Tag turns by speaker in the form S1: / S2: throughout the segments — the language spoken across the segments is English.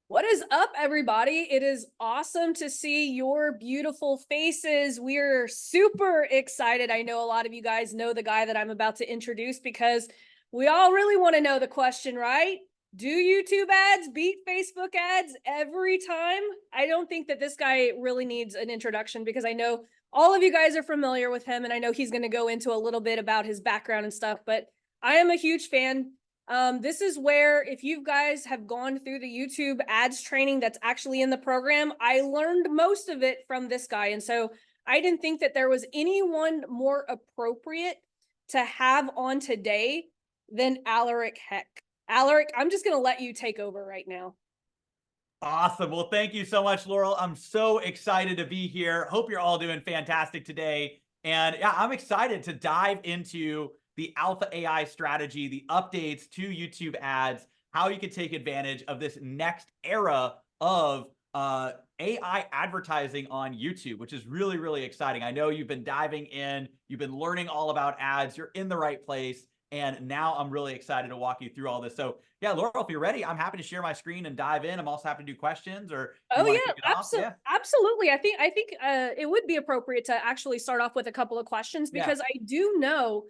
S1: What is up, everybody? It is awesome to see your beautiful faces. We're super excited. I know a lot of you guys know the guy that I'm about to introduce because we all really want to know the question, right? Do YouTube ads beat Facebook ads every time? I don't think that this guy really needs an introduction because I know all of you guys are familiar with him and I know he's going to go into a little bit about his background and stuff, but I am a huge fan. This is where, if you guys have gone through the YouTube ads training that's actually in the program, I learned most of it from this guy. And so I didn't think that there was anyone more appropriate to have on today than Aleric Heck. Aleric, I'm just going to let you take over right now.
S2: Awesome. Well, thank you so much, Laurel. I'm so excited to be here. Hope you're all doing fantastic today. And yeah, I'm excited to dive into the Alpha AI strategy, the updates to YouTube ads, how you can take advantage of this next era of AI advertising on YouTube, which is really, really exciting. I know you've been diving in, you've been learning all about ads, you're in the right place. And now I'm really excited to walk you through all this. So yeah, Laurel, if you're ready, I'm happy to share my screen and dive in. I'm also happy to do questions, or if you
S1: Oh
S2: want to kick it
S1: yeah,
S2: off. Yeah.
S1: absolutely. I think it would be appropriate to actually start off with a couple of questions
S2: Yeah.
S1: because I do know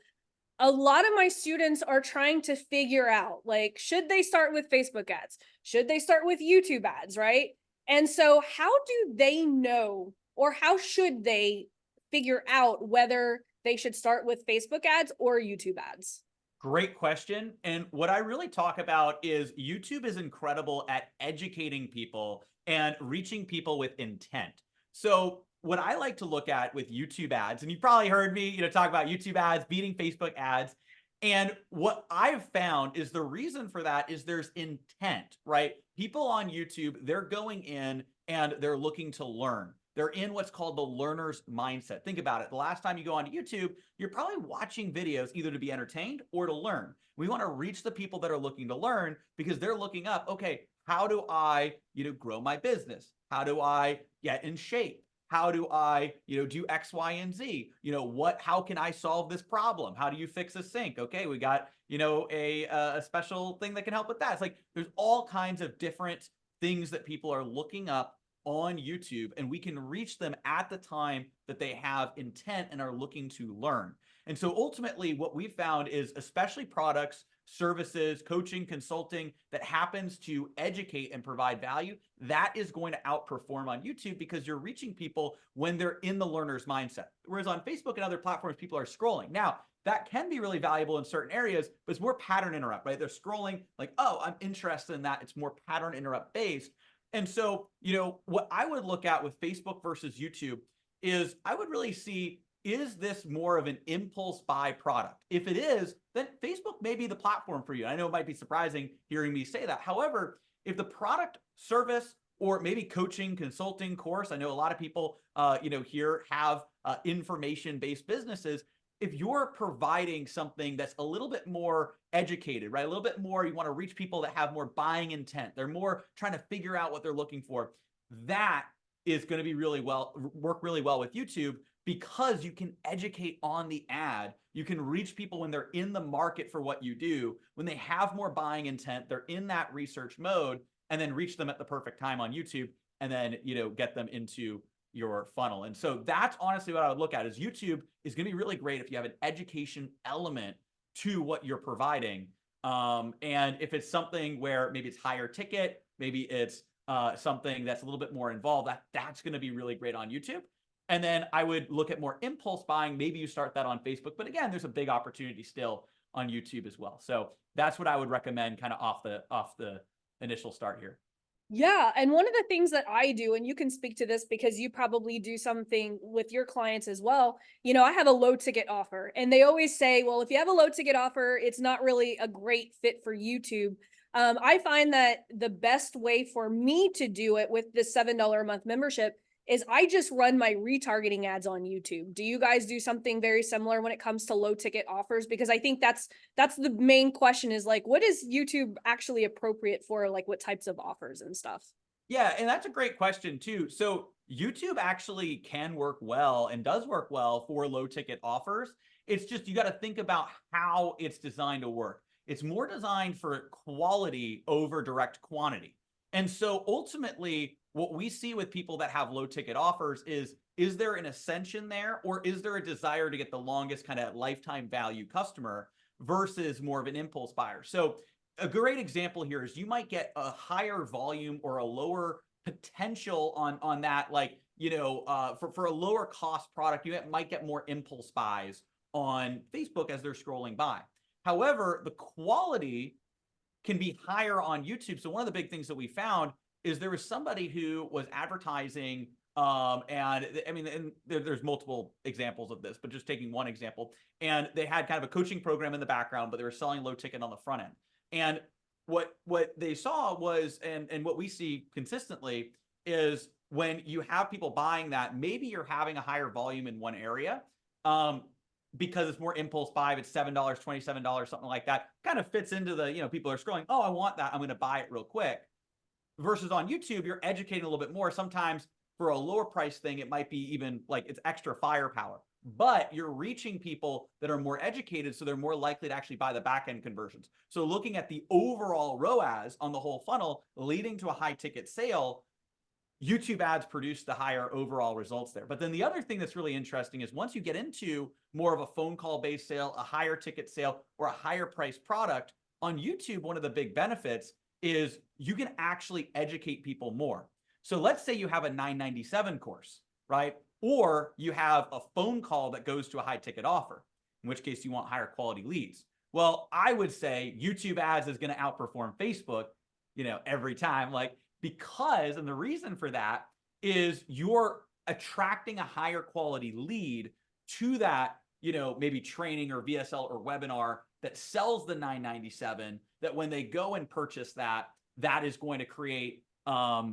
S1: a lot of my students are trying to figure out, like, should they start with Facebook ads? Should they start with YouTube ads, right? And so how do they know, or how should they figure out whether they should start with Facebook ads or YouTube ads?
S2: Great question. And what I really talk about is YouTube is incredible at educating people and reaching people with intent. So what I like to look at with YouTube ads, and you've probably heard me, talk about YouTube ads beating Facebook ads. And what I've found is the reason for that is there's intent, right? People on YouTube, they're going in and they're looking to learn. They're in what's called the learner's mindset. Think about it. The last time you go onto YouTube, you're probably watching videos either to be entertained or to learn. We want to reach the people that are looking to learn because they're looking up, okay, how do I, grow my business? How do I get in shape? How do I, do X, Y, and Z? How can I solve this problem? How do you fix a sink? Okay, we got, a special thing that can help with that. It's like there's all kinds of different things that people are looking up on YouTube, and we can reach them at the time that they have intent and are looking to learn. And so ultimately what we've found is, especially products, services, coaching, consulting that happens to educate and provide value, that is going to outperform on YouTube because you're reaching people when they're in the learner's mindset. Whereas on Facebook and other platforms, people are scrolling. Now, that can be really valuable in certain areas, but it's more pattern interrupt, right? They're scrolling like, oh, I'm interested in that. It's more pattern interrupt based. And so, what I would look at with Facebook versus YouTube is I would really see, is this more of an impulse buy product? If it is, then Facebook may be the platform for you. I know it might be surprising hearing me say that. However, if the product, service, or maybe coaching, consulting, course, I know a lot of people, here have information-based businesses. If you're providing something that's a little bit more educated, right? A little bit more, you want to reach people that have more buying intent. They're more trying to figure out what they're looking for. That is going to be work really well with YouTube because you can educate on the ad. You can reach people when they're in the market for what you do, when they have more buying intent, they're in that research mode, and then reach them at the perfect time on YouTube, and then, get them into your funnel. And so that's honestly what I would look at, is YouTube is going to be really great if you have an education element to what you're providing. And if it's something where maybe it's higher ticket, maybe it's something that's a little bit more involved, that's going to be really great on YouTube. And then I would look at more impulse buying. Maybe you start that on Facebook, but again, there's a big opportunity still on YouTube as well. So that's what I would recommend kind of off the initial start here.
S1: Yeah, and one of the things that I do, and you can speak to this because you probably do something with your clients as well. I have a low ticket offer, and they always say, well, if you have a low ticket offer, it's not really a great fit for YouTube. I find that the best way for me to do it with this $7 a month membership is I just run my retargeting ads on YouTube. Do you guys do something very similar when it comes to low ticket offers? Because I think that's the main question, is like, what is YouTube actually appropriate for, like what types of offers and stuff?
S2: Yeah, and that's a great question too. So YouTube actually can work well and does work well for low ticket offers. It's just you got to think about how it's designed to work. It's more designed for quality over direct quantity. And so ultimately, what we see with people that have low ticket offers is there an ascension there, or is there a desire to get the longest kind of lifetime value customer versus more of an impulse buyer? So a great example here is you might get a higher volume or a lower potential on that, like, for a lower cost product, you might get more impulse buys on Facebook as they're scrolling by. However, the quality can be higher on YouTube. So one of the big things that we found is there was somebody who was advertising, and I mean, and there's multiple examples of this, but just taking one example, and they had kind of a coaching program in the background, but they were selling low ticket on the front end. And what they saw was, and what we see consistently is when you have people buying that, maybe you're having a higher volume in one area. Because it's more impulse buy, if it's $7, $27, something like that, kind of fits into the, people are scrolling, oh, I want that, I'm going to buy it real quick. Versus on YouTube, you're educating a little bit more. Sometimes for a lower price thing, it might be even like it's extra firepower, but you're reaching people that are more educated, so they're more likely to actually buy the back end conversions. So looking at the overall ROAS on the whole funnel leading to a high ticket sale, YouTube ads produce the higher overall results there. But then the other thing that's really interesting is once you get into more of a phone call based sale, a higher ticket sale, or a higher priced product on YouTube, one of the big benefits is you can actually educate people more. So let's say you have a $9.97 course, right? Or you have a phone call that goes to a high ticket offer, in which case you want higher quality leads. Well, I would say YouTube ads is going to outperform Facebook, every time. Because, and the reason for that is you're attracting a higher quality lead to that, maybe training or VSL or webinar that sells the $9.97, that when they go and purchase that, that is going to create, a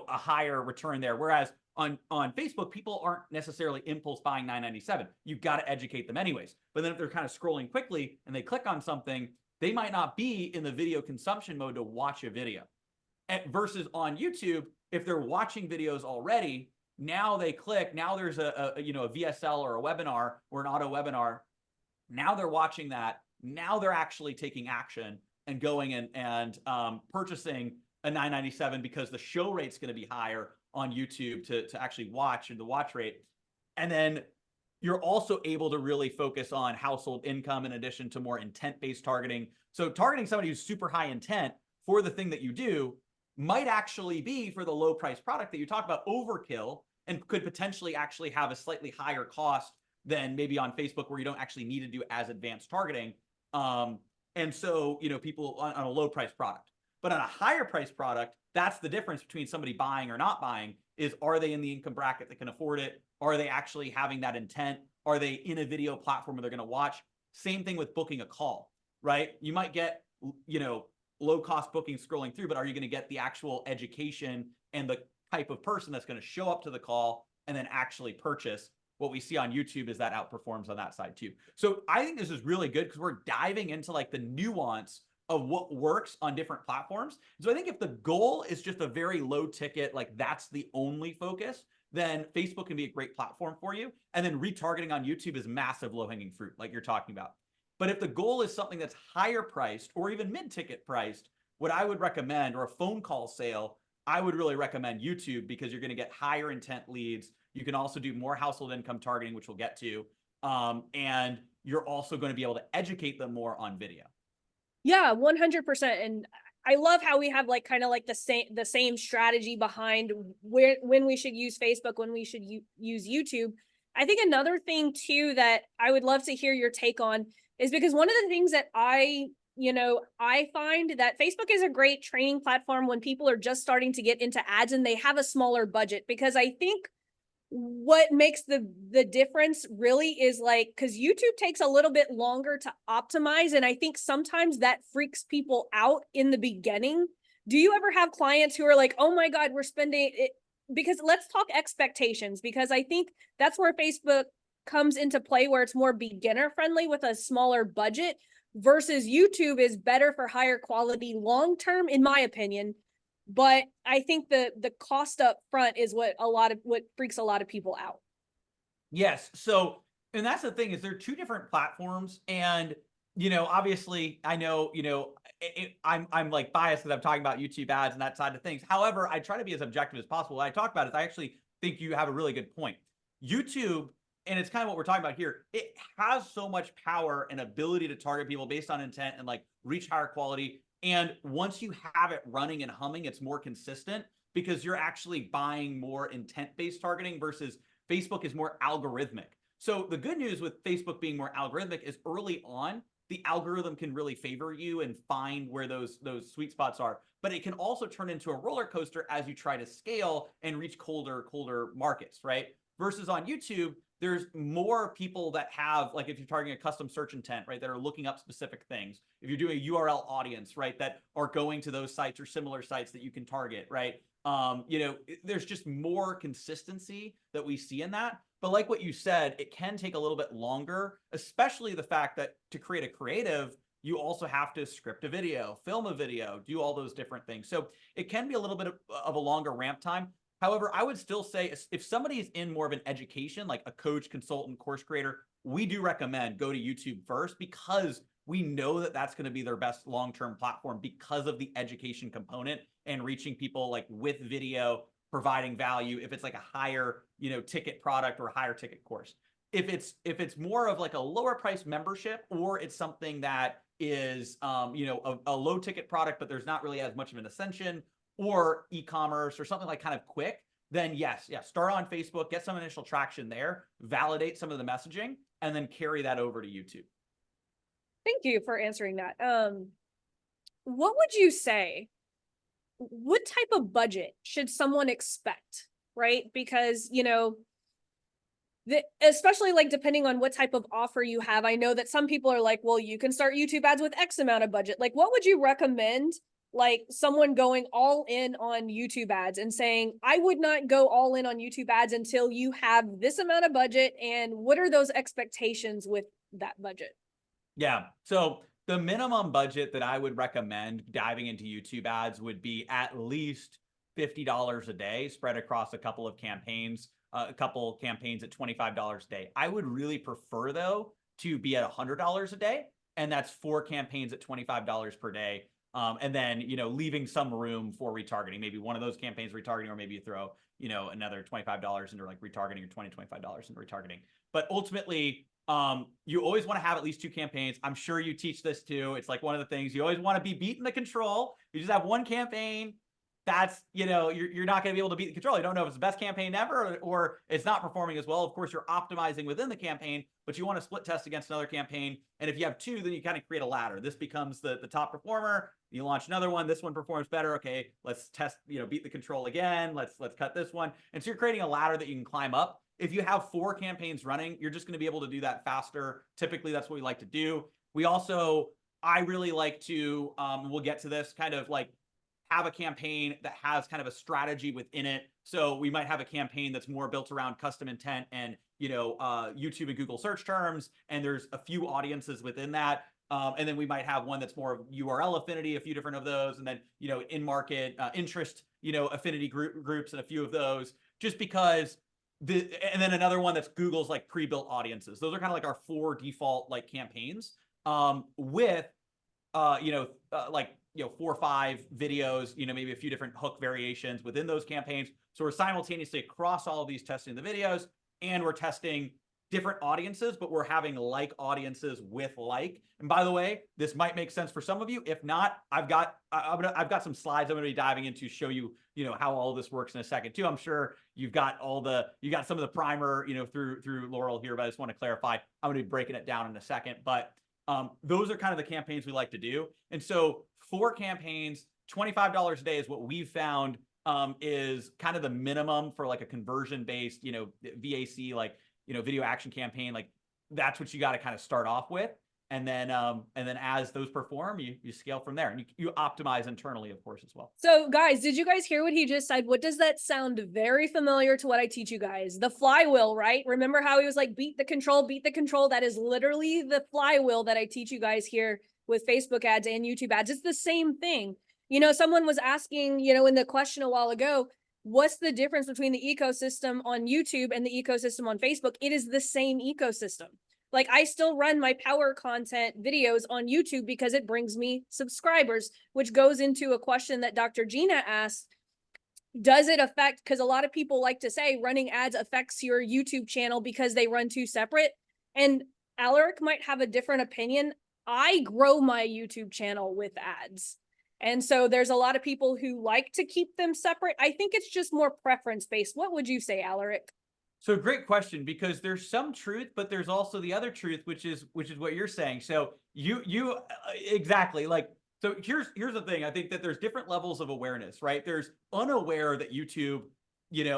S2: higher return there. Whereas on Facebook, people aren't necessarily impulse buying $9.97. You've got to educate them anyways. But then if they're kind of scrolling quickly and they click on something, they might not be in the video consumption mode to watch a video. Versus on YouTube, if they're watching videos already, now they click, now there's a VSL or a webinar or an auto webinar. Now they're watching that. Now they're actually taking action and going and purchasing a $9.97 because the show rate's going to be higher on YouTube to actually watch, and the watch rate. And then you're also able to really focus on household income in addition to more intent-based targeting. So targeting somebody who's super high intent for the thing that you do might actually be, for the low price product that you talk about, overkill, and could potentially actually have a slightly higher cost than maybe on Facebook, where you don't actually need to do as advanced targeting. And so, people on a low price product, but on a higher price product, that's the difference between somebody buying or not buying, is are they in the income bracket that can afford it? Are they actually having that intent? Are they in a video platform where they're going to watch? Same thing with booking a call, right? You might get, low cost booking scrolling through, but are you going to get the actual education and the type of person that's going to show up to the call and then actually purchase? What we see on YouTube is that outperforms on that side too. So I think this is really good because we're diving into like the nuance of what works on different platforms. So I think if the goal is just a very low ticket, like that's the only focus, then Facebook can be a great platform for you. And then retargeting on YouTube is massive low hanging fruit, like you're talking about. But if the goal is something that's higher priced or even mid-ticket priced, what I would recommend, or a phone call sale, I would really recommend YouTube, because you're going to get higher intent leads. You can also do more household income targeting, which we'll get to. And you're also going to be able to educate them more on video.
S1: Yeah, 100%. And I love how we have kind of the same strategy behind when we should use Facebook, when we should use YouTube. I think another thing too that I would love to hear your take on is, because one of the things that I find that Facebook is a great training platform when people are just starting to get into ads and they have a smaller budget, because I think what makes the difference really is because YouTube takes a little bit longer to optimize, and I think sometimes that freaks people out in the beginning. Do you ever have clients who are like, oh my God, we're spending it? Because let's talk expectations, because I think that's where Facebook comes into play, where it's more beginner friendly with a smaller budget, versus YouTube is better for higher quality long term, in my opinion. But I think the cost up front is what freaks a lot of people out.
S2: Yes. So, and that's the thing, is there are two different platforms, and Obviously, I know, I'm like biased because I'm talking about YouTube ads and that side of things. However, I try to be as objective as possible. What I talk about is I actually think you have a really good point. YouTube, and it's kind of what we're talking about here, it has so much power and ability to target people based on intent and like reach higher quality. And once you have it running and humming, it's more consistent because you're actually buying more intent-based targeting versus Facebook is more algorithmic. So the good news with Facebook being more algorithmic is early on, the algorithm can really favor you and find where those sweet spots are. But it can also turn into a roller coaster as you try to scale and reach colder markets, right? Versus on YouTube, there's more people that have, like if you're targeting a custom search intent, right, that are looking up specific things. If you're doing a URL audience, right, that are going to those sites or similar sites that you can target, right? There's just more consistency that we see in that. But like what you said, it can take a little bit longer, especially the fact that to create a creative, you also have to script a video, film a video, do all those different things. So it can be a little bit of a longer ramp time. However, I would still say if somebody is in more of an education, like a coach, consultant, course creator, we do recommend go to YouTube first because we know that that's going to be their best long-term platform because of the education component and reaching people like with video, providing value. If it's like a higher, ticket product or higher ticket course, if it's more of like a lower price membership, or it's something that is, a low ticket product, but there's not really as much of an ascension, or e-commerce or something like kind of quick, then yes, start on Facebook, get some initial traction there, validate some of the messaging, and then carry that over to YouTube.
S1: Thank you for answering that. What would you say? What type of budget should someone expect? Right? Because, especially like depending on what type of offer you have, I know that some people are like, well, you can start YouTube ads with X amount of budget. Like, what would you recommend? Like someone going all in on YouTube ads and saying, I would not go all in on YouTube ads until you have this amount of budget. And what are those expectations with that budget?
S2: Yeah. So the minimum budget that I would recommend diving into YouTube ads would be at least $50 a day spread across a couple of campaigns, a couple campaigns at $25 a day. I would really prefer, though, to be at $100 a day. And that's 4 campaigns at $25 per day. And then, leaving some room for retargeting. Maybe one of those campaigns retargeting, or maybe you throw, another $25 into like retargeting, or $25 into retargeting. But ultimately, you always want to have at least 2 campaigns. I'm sure you teach this too. It's like one of the things you always want to be beating the control. You just have one campaign. That's, you're not going to be able to beat the control. You don't know if it's the best campaign ever, or it's not performing as well. Of course, you're optimizing within the campaign, but you want to split test against another campaign. And if you have 2, then you kind of create a ladder. This becomes the top performer. You launch another one. This one performs better. Okay, let's test, beat the control again. Let's cut this one. And so you're creating a ladder that you can climb up. If you have 4 campaigns running, you're just going to be able to do that faster. Typically, that's what we like to do. I really like to, we'll get to this, kind of like have a campaign that has kind of a strategy within it. So we might have a campaign that's more built around custom intent and, YouTube and Google search terms. And there's a few audiences within that. And then we might have one that's more of URL affinity, a few different of those. And then, in market interest, affinity groups and a few of those, just because and then another one that's Google's like pre-built audiences. Those are kind of like our 4 default like campaigns, with, 4 or 5 videos, maybe a few different hook variations within those campaigns. So we're simultaneously across all of these testing the videos, and we're testing different audiences, but we're having like audiences with like. And by the way, this might make sense for some of you. If not, I've got some slides I'm going to be diving into, show you, how all of this works in a second too. I'm sure you got some of the primer, through Laurel here, but I just want to clarify, I'm going to be breaking it down in a second. But those are kind of the campaigns we like to do. And so 4 campaigns, $25 a day is what we've found, is kind of the minimum for like a conversion based, VAC, like, video action campaign. Like that's what you got to kind of start off with. And then as those perform, you scale from there, and you optimize internally, of course, as well.
S1: So guys, did you guys hear what he just said? What does that sound very familiar to what I teach you guys? The flywheel, right? Remember how he was like, beat the control, beat the control. That is literally the flywheel that I teach you guys here with Facebook ads and YouTube ads. It's the same thing. Someone was asking, in the question a while ago, what's the difference between the ecosystem on YouTube and the ecosystem on Facebook? It is the same ecosystem. Like I still run my power content videos on YouTube because it brings me subscribers, which goes into a question that Dr. Gina asked. Does it affect, because a lot of people like to say running ads affects your YouTube channel because they run two separate. And Aleric might have a different opinion. I grow my YouTube channel with ads. And so there's a lot of people who like to keep them separate. I think it's just more preference based. What would you say, Aleric?
S2: So great question, because there's some truth, but there's also the other truth, which is what you're saying. So you exactly, like, so here's the thing. I think that there's different levels of awareness, right? There's unaware that YouTube,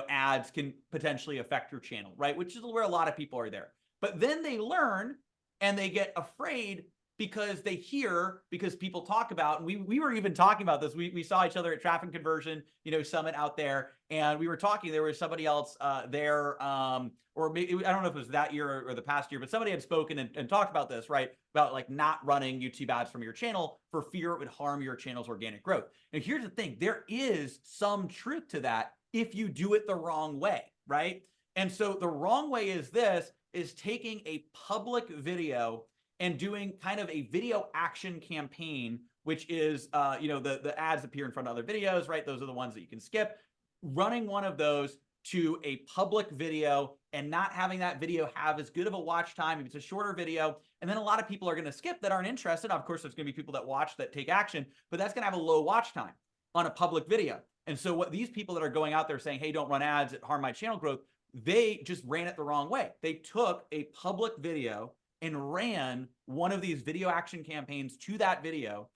S2: ads can potentially affect your channel, right? Which is where a lot of people are there. But then they learn and they get afraid because they hear, because people talk about, and we were even talking about this. We saw each other at Traffic Conversion, Summit out there, and we were talking. There was somebody else there, or maybe, I don't know if it was that year or the past year, but somebody had spoken and talked about this, right? About like not running YouTube ads from your channel for fear it would harm your channel's organic growth. Now, here's the thing: there is some truth to that if you do it the wrong way, right? And so the wrong way is taking a public video and doing kind of a video action campaign, which is, the ads appear in front of other videos, right? Those are the ones that you can skip. Running one of those to a public video and not having that video have as good of a watch time if it's a shorter video. And then a lot of people are going to skip that aren't interested. Of course, there's going to be people that watch that take action, but that's going to have a low watch time on a public video. And so what these people that are going out there saying, hey, don't run ads that harm my channel growth, they just ran it the wrong way. They took a public video and ran one of these video action campaigns to that video,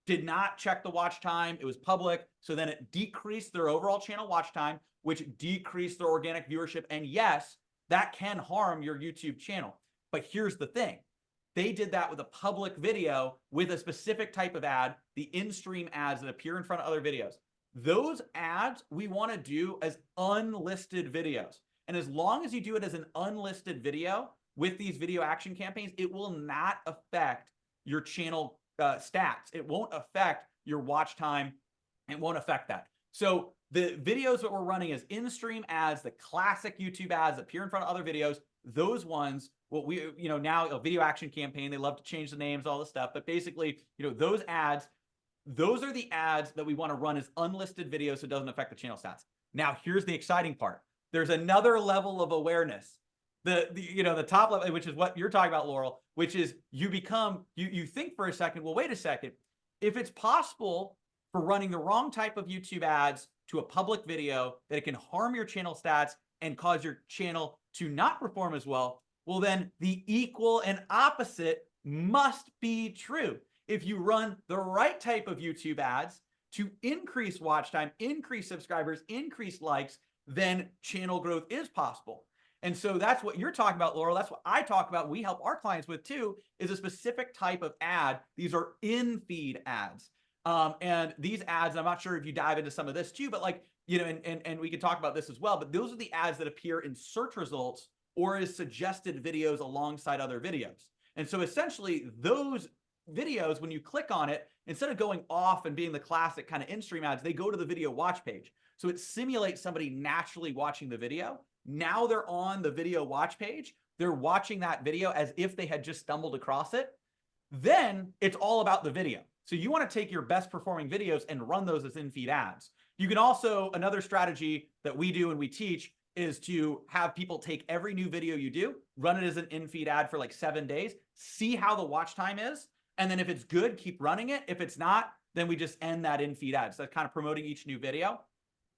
S2: did not check the watch time. It was public. So then it decreased their overall channel watch time, which decreased their organic viewership. And yes, that can harm your YouTube channel. But here's the thing. They did that with a public video with a specific type of ad, the in-stream ads that appear in front of other videos. Those ads we want to do as unlisted videos. And as long as you do it as an unlisted video with these video action campaigns, it will not affect your channel stats. It won't affect your watch time. It won't affect that. So the videos that we're running as in-stream ads, the classic YouTube ads that appear in front of other videos, those ones, what we, now a video action campaign, they love to change the names, all this stuff. But basically, those ads, those are the ads that we want to run as unlisted videos so it doesn't affect the channel stats. Now, here's the exciting part. There's another level of awareness. The top level, which is what you're talking about, Laurel, which is you think for a second, well, wait a second. If it's possible for running the wrong type of YouTube ads to a public video that it can harm your channel stats and cause your channel to not perform as well, well, then the equal and opposite must be true. If you run the right type of YouTube ads to increase watch time, increase subscribers, increase likes, then channel growth is possible. And so that's what you're talking about, Laurel. That's what I talk about. We help our clients with too, is a specific type of ad. These are in-feed ads. And these ads, I'm not sure if you dive into some of this too, but like, and we can talk about this as well, but those are the ads that appear in search results or as suggested videos alongside other videos. And so essentially those videos, when you click on it, instead of going off and being the classic kind of in-stream ads, they go to the video watch page. So it simulates somebody naturally watching the video. Now they're on the video watch page. They're watching that video as if they had just stumbled across it. Then it's all about the video. So you want to take your best performing videos and run those as in-feed ads. You can also, another strategy that we do and we teach is to have people take every new video you do, run it as an in-feed ad for like 7 days, see how the watch time is. And then if it's good, keep running it. If it's not, then we just end that in-feed ad. So that's kind of promoting each new video.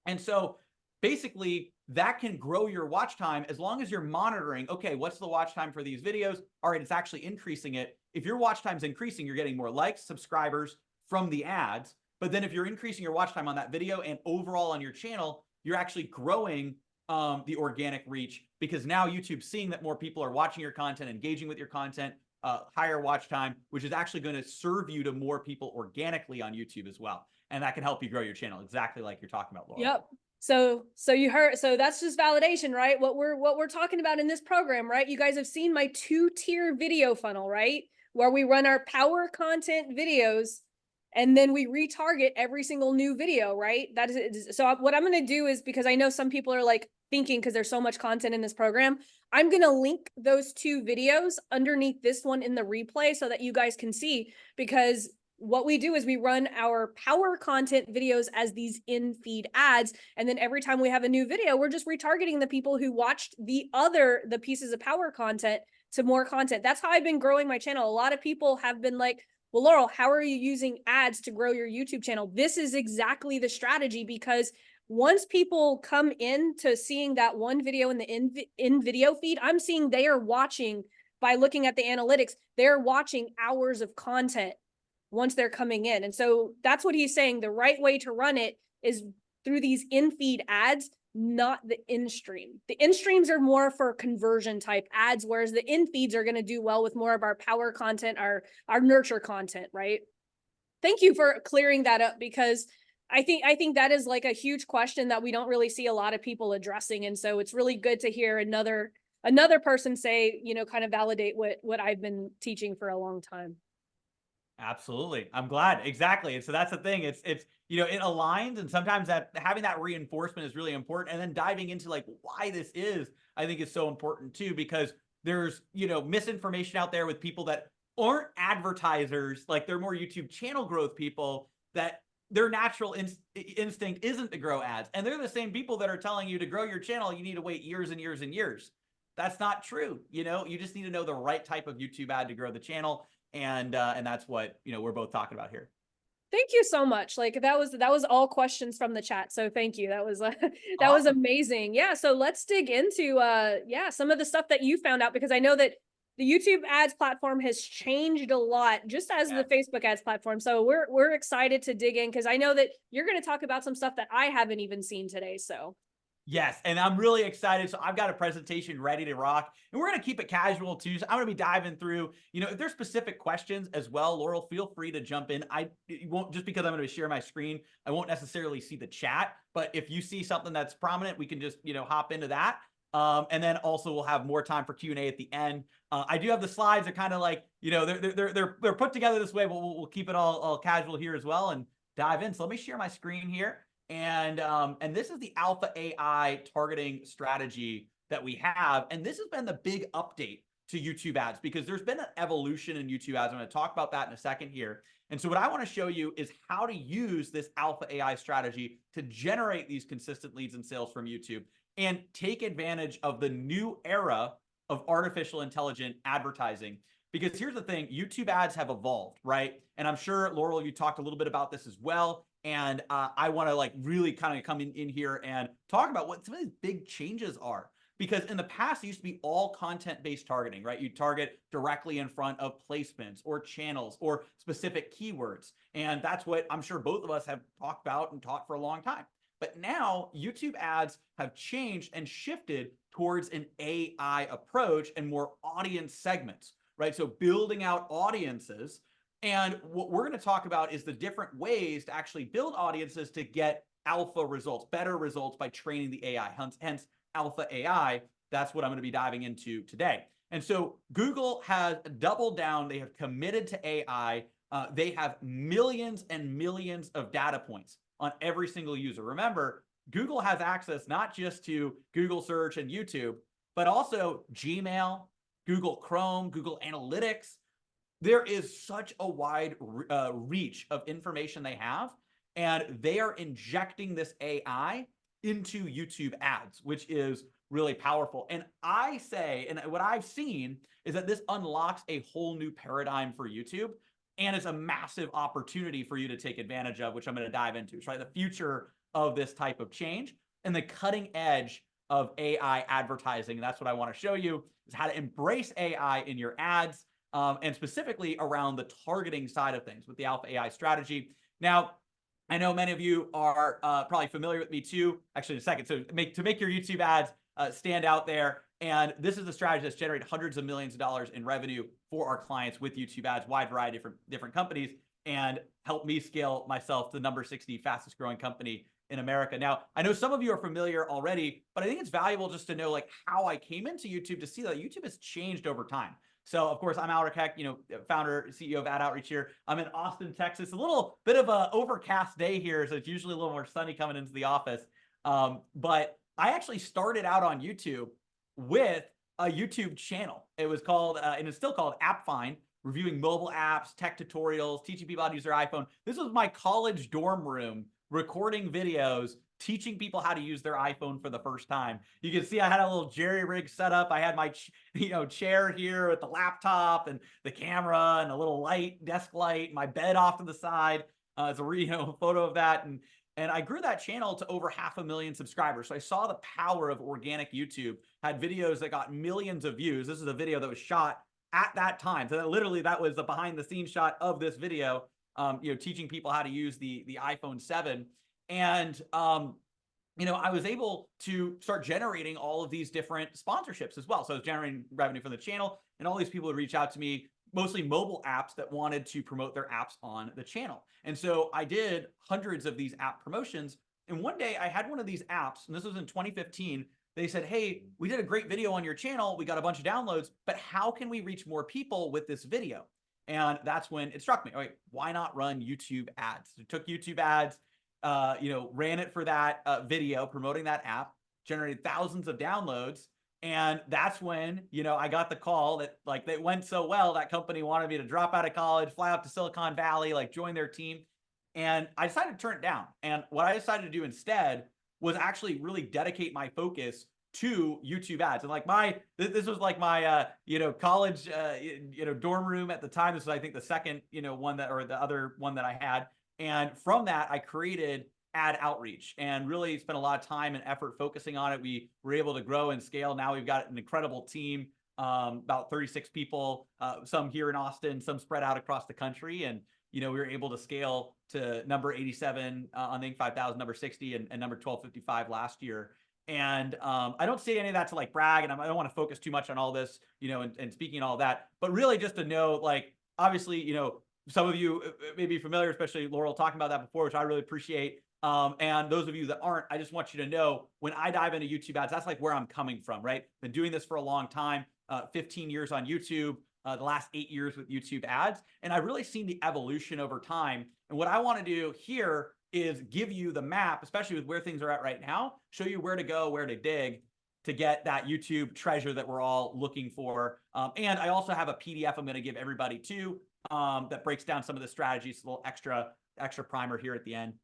S2: And so basically that can grow your watch time as long as you're monitoring, okay, what's the watch time for these videos? All right, it's actually increasing it. If your watch time is increasing, you're getting more likes, subscribers from the ads. But then if you're increasing your watch time on that video and overall on your channel, you're actually growing the organic reach, because now YouTube's seeing that more people are watching your content, engaging with your content, higher watch time, which is actually going to serve you to more people organically on YouTube as well. And that can help you grow your channel, exactly like you're talking about, Laura.
S1: Yep. So you heard, so that's just validation, right? What we're talking about in this program, right? You guys have seen my 2-tier video funnel, right? Where we run our power content videos and then we retarget every single new video, right? That is, so what I'm going to do is, because I know some people are like thinking, because there's so much content in this program, I'm going to link those 2 videos underneath this one in the replay so that you guys can see, because what we do is we run our power content videos as these in-feed ads. And then every time we have a new video, we're just retargeting the people who watched the pieces of power content to more content. That's how I've been growing my channel. A lot of people have been like, well, Laurel, how are you using ads to grow your YouTube channel? This is exactly the strategy, because once people come in to seeing that one video in the in video feed, I'm seeing they are watching, by looking at the analytics, they're watching hours of content once they're coming in. And so that's what he's saying. The right way to run it is through these in-feed ads, not the in-stream. The in-streams are more for conversion type ads, whereas the in-feeds are going to do well with more of our power content, our nurture content, right? Thank you for clearing that up, because I think that is like a huge question that we don't really see a lot of people addressing. And so it's really good to hear another person say, you know, kind of validate what I've been teaching for a long time.
S2: Absolutely. I'm glad. Exactly. And so that's the thing. It's, you know, it aligns, and sometimes that having that reinforcement is really important. And then diving into like why this is, I think is so important too, because there's, you know, misinformation out there with people that aren't advertisers, like they're more YouTube channel growth people, that their natural instinct isn't to grow ads. And they're the same people that are telling you to grow your channel, you need to wait years and years and years. That's not true. You know, you just need to know the right type of YouTube ad to grow the channel. And that's what, you know, we're both talking about here.
S1: Thank you so much. Like that was all questions from the chat. So thank you. That was that was
S2: Awesome.
S1: amazing. Yeah. So let's dig into some of the stuff that you found out, because I know that the YouTube ads platform has changed a lot, just as the
S2: Yes.
S1: Facebook ads platform. So we're excited to dig in, because I know that you're going to talk about some stuff that I haven't even seen today. So
S2: Yes, and I'm really excited. So I've got a presentation ready to rock, and we're going to keep it casual too. So I'm going to be diving through, you know, if there's specific questions as well, Laurel, feel free to jump in. I won't, just because I'm going to share my screen, I won't necessarily see the chat, but if you see something that's prominent, we can just, you know, hop into that. And then also we'll have more time for Q&A at the end. I do have the slides. They're kind of like, you know, they're put together this way, but we'll keep it all casual here as well and dive in. So let me share my screen here. And this is the Alpha AI targeting strategy that we have. And this has been the big update to YouTube ads, because there's been an evolution in YouTube ads. I'm going to talk about that in a second here. And so what I want to show you is how to use this Alpha AI strategy to generate these consistent leads and sales from YouTube and take advantage of the new era of artificial intelligent advertising. Because here's the thing, YouTube ads have evolved, right? And I'm sure, Laurel, you talked a little bit about this as well. And I want to like really kind of come in here and talk about what some of these big changes are. Because in the past, it used to be all content-based targeting, right? You target directly in front of placements or channels or specific keywords. And that's what I'm sure both of us have talked about and taught for a long time. But now YouTube ads have changed and shifted towards an AI approach and more audience segments, right? So building out audiences. And what we're going to talk about is the different ways to actually build audiences to get alpha results, better results by training the AI, hence Alpha AI. That's what I'm going to be diving into today. And so Google has doubled down. They have committed to AI. They have millions and millions of data points on every single user. Remember, Google has access not just to Google search and YouTube, but also Gmail, Google Chrome, Google Analytics. There is such a wide reach of information they have, and they are injecting this AI into YouTube ads, which is really powerful. And I say, and what I've seen is that this unlocks a whole new paradigm for YouTube, and it's a massive opportunity for you to take advantage of, which I'm going to dive into. So, right, the future of this type of change and the cutting edge of AI advertising. That's what I want to show you, is how to embrace AI in your ads, and specifically around the targeting side of things with the Alpha AI strategy. Now, I know many of you are probably familiar with me too. Actually, in a second. So to make your YouTube ads stand out there. And this is a strategy that's generated hundreds of millions of dollars in revenue for our clients with YouTube ads, wide variety of different companies, and help me scale myself to the number 60 fastest growing company in America. Now, I know some of you are familiar already, but I think it's valuable just to know like how I came into YouTube, to see that YouTube has changed over time. So, of course, I'm Aleric, you know, founder, CEO of Ad Outreach here. I'm in Austin, Texas. A little bit of an overcast day here, so it's usually a little more sunny coming into the office. But I actually started out on YouTube with a YouTube channel. It was called, and it's still called App Find, reviewing mobile apps, tech tutorials, teaching people how to use their iPhone. This was my college dorm room recording videos, teaching people how to use their iPhone for the first time. You can see I had a little jerry rig set up. I had my chair here with the laptop and the camera and a little light, desk light, my bed off to the side. It's a photo of that, and I grew that channel to over 500,000 subscribers. So I saw the power of organic YouTube. Had videos that got millions of views. This is a video that was shot at that time. So that was the behind the scenes shot of this video, teaching people how to use the iPhone 7. And I was able to start generating all of these different sponsorships as well. So I was generating revenue from the channel, and all these people would reach out to me, mostly mobile apps that wanted to promote their apps on the channel. And so I did hundreds of these app promotions. And one day I had one of these apps, and this was in 2015. They said, hey, we did a great video on your channel. We got a bunch of downloads, but how can we reach more people with this video? And that's when it struck me. All right, why not run YouTube ads? So I took YouTube ads, ran it for that video promoting that app, generated thousands of downloads. And that's when, I got the call that they went so well, that company wanted me to drop out of college, fly out to Silicon Valley, join their team. And I decided to turn it down. And what I decided to do instead was actually really dedicate my focus to YouTube ads. And this was my, college, dorm room at the time. This was, I think, the second, one or the other one that I had. And from that, I created ad outreach and really spent a lot of time and effort focusing on it. We were able to grow and scale. Now we've got an incredible team, about 36 people, some here in Austin, some spread out across the country. And, we were able to scale to number 87 on the Inc. 5000, number 60, and number 1255 last year. And I don't say any of that to brag, and I don't want to focus too much on all this, and speaking all that, but really just to know, obviously, some of you may be familiar, especially Laurel talking about that before, which I really appreciate. And those of you that aren't, I just want you to know, when I dive into YouTube ads, that's where I'm coming from, right? Been doing this for a long time, 15 years on YouTube, the last 8 years with YouTube ads. And I've really seen the evolution over time. And what I want to do here is give you the map, especially with where things are at right now, show you where to go, where to dig to get that YouTube treasure that we're all looking for. And I also have a PDF I'm going to give everybody too, that breaks down some of the strategies, a little extra primer here at the end.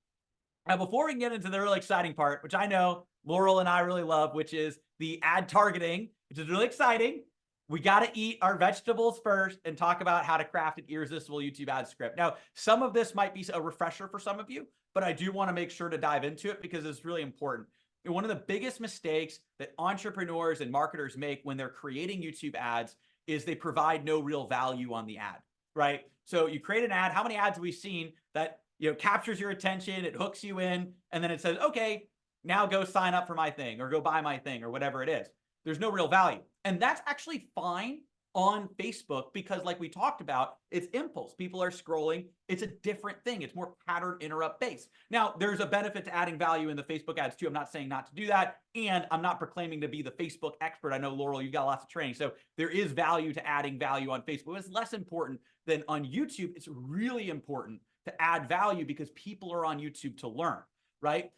S2: Now, before we can get into the really exciting part, which I know Laurel and I really love, which is the ad targeting, which is really exciting, we got to eat our vegetables first and talk about how to craft an irresistible YouTube ad script. Now, some of this might be a refresher for some of you, but I do want to make sure to dive into it because it's really important. And one of the biggest mistakes that entrepreneurs and marketers make when they're creating YouTube ads is they provide no real value on the ad, right? So you create an ad. How many ads have we seen that captures your attention, it hooks you in, and then it says, okay, now go sign up for my thing or go buy my thing or whatever it is. There's no real value. And that's actually fine on Facebook because, like we talked about, it's impulse. People are scrolling. It's a different thing. It's more pattern interrupt based. Now, there's a benefit to adding value in the Facebook ads too. I'm not saying not to do that. And I'm not proclaiming to be the Facebook expert. I know, Laurel, you've got lots of training. So there is value to adding value on Facebook. It's less important than on YouTube. It's really important to add value because people are on YouTube to learn, right?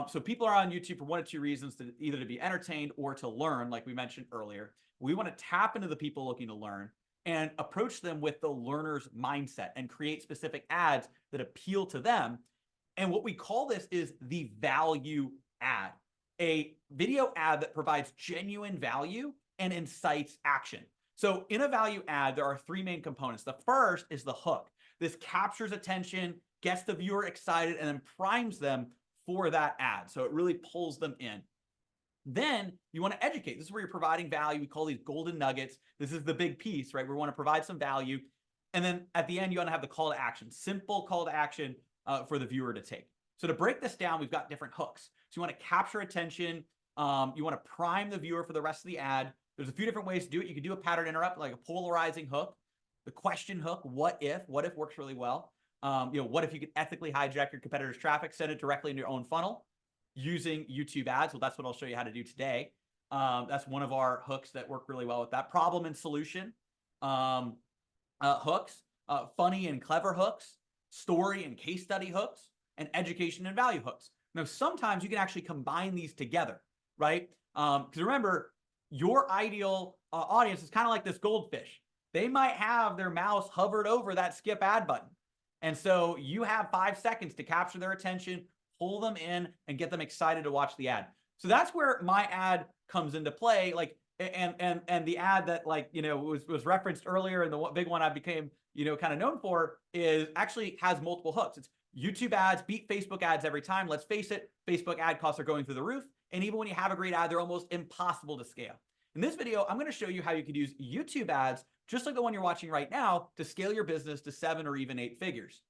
S2: So people are on YouTube for one of two reasons, either to be entertained or to learn, like we mentioned earlier. We want to tap into the people looking to learn and approach them with the learner's mindset and create specific ads that appeal to them. And what we call this is the value ad, a video ad that provides genuine value and incites action. So in a value ad, there are three main components. The first is the hook. This captures attention, gets the viewer excited, and then primes them for that ad. So it really pulls them in. Then you want to educate. This is where you're providing value. We call these golden nuggets. This is the big piece, right? We want to provide some value. And then at the end, you want to have the call to action, simple call to action for the viewer to take. So to break this down, we've got different hooks. So you want to capture attention. You want to prime the viewer for the rest of the ad. There's a few different ways to do it. You can do a pattern interrupt, like a polarizing hook, the question hook, what if works really well. What if you could ethically hijack your competitor's traffic, send it directly into your own funnel using YouTube ads? Well, that's what I'll show you how to do today. That's one of our hooks that work really well with that. Problem and solution hooks, funny and clever hooks, story and case study hooks, and education and value hooks. Now, sometimes you can actually combine these together. right? Because remember, your ideal audience is kind of like this goldfish. They might have their mouse hovered over that skip ad button. And so you have 5 seconds to capture their attention, pull them in, and get them excited to watch the ad. So that's where my ad comes into play. Like, and the ad that, like, you know, was referenced earlier, and the big one I became, you know, kind of known for, is actually has multiple hooks. It's YouTube ads beat Facebook ads every time. Let's face it, Facebook ad costs are going through the roof. And even when you have a great ad, they're almost impossible to scale. In this video, I'm going to show you how you could use YouTube ads, just like the one you're watching right now, to scale your business to 7 or even 8 figures.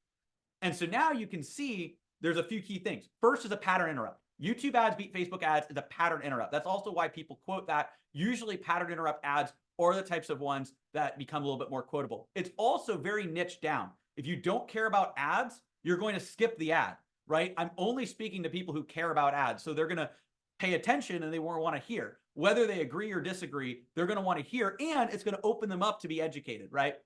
S2: And so now you can see there's a few key things. First is a pattern interrupt. YouTube ads beat Facebook ads is a pattern interrupt. That's also why people quote that. Usually pattern interrupt ads are the types of ones that become a little bit more quotable. It's also very niche down. If you don't care about ads, you're going to skip the ad, right? I'm only speaking to people who care about ads. So they're going to pay attention and they won't want to hear. Whether they agree or disagree, they're going to want to hear, and it's going to open them up to be educated, right?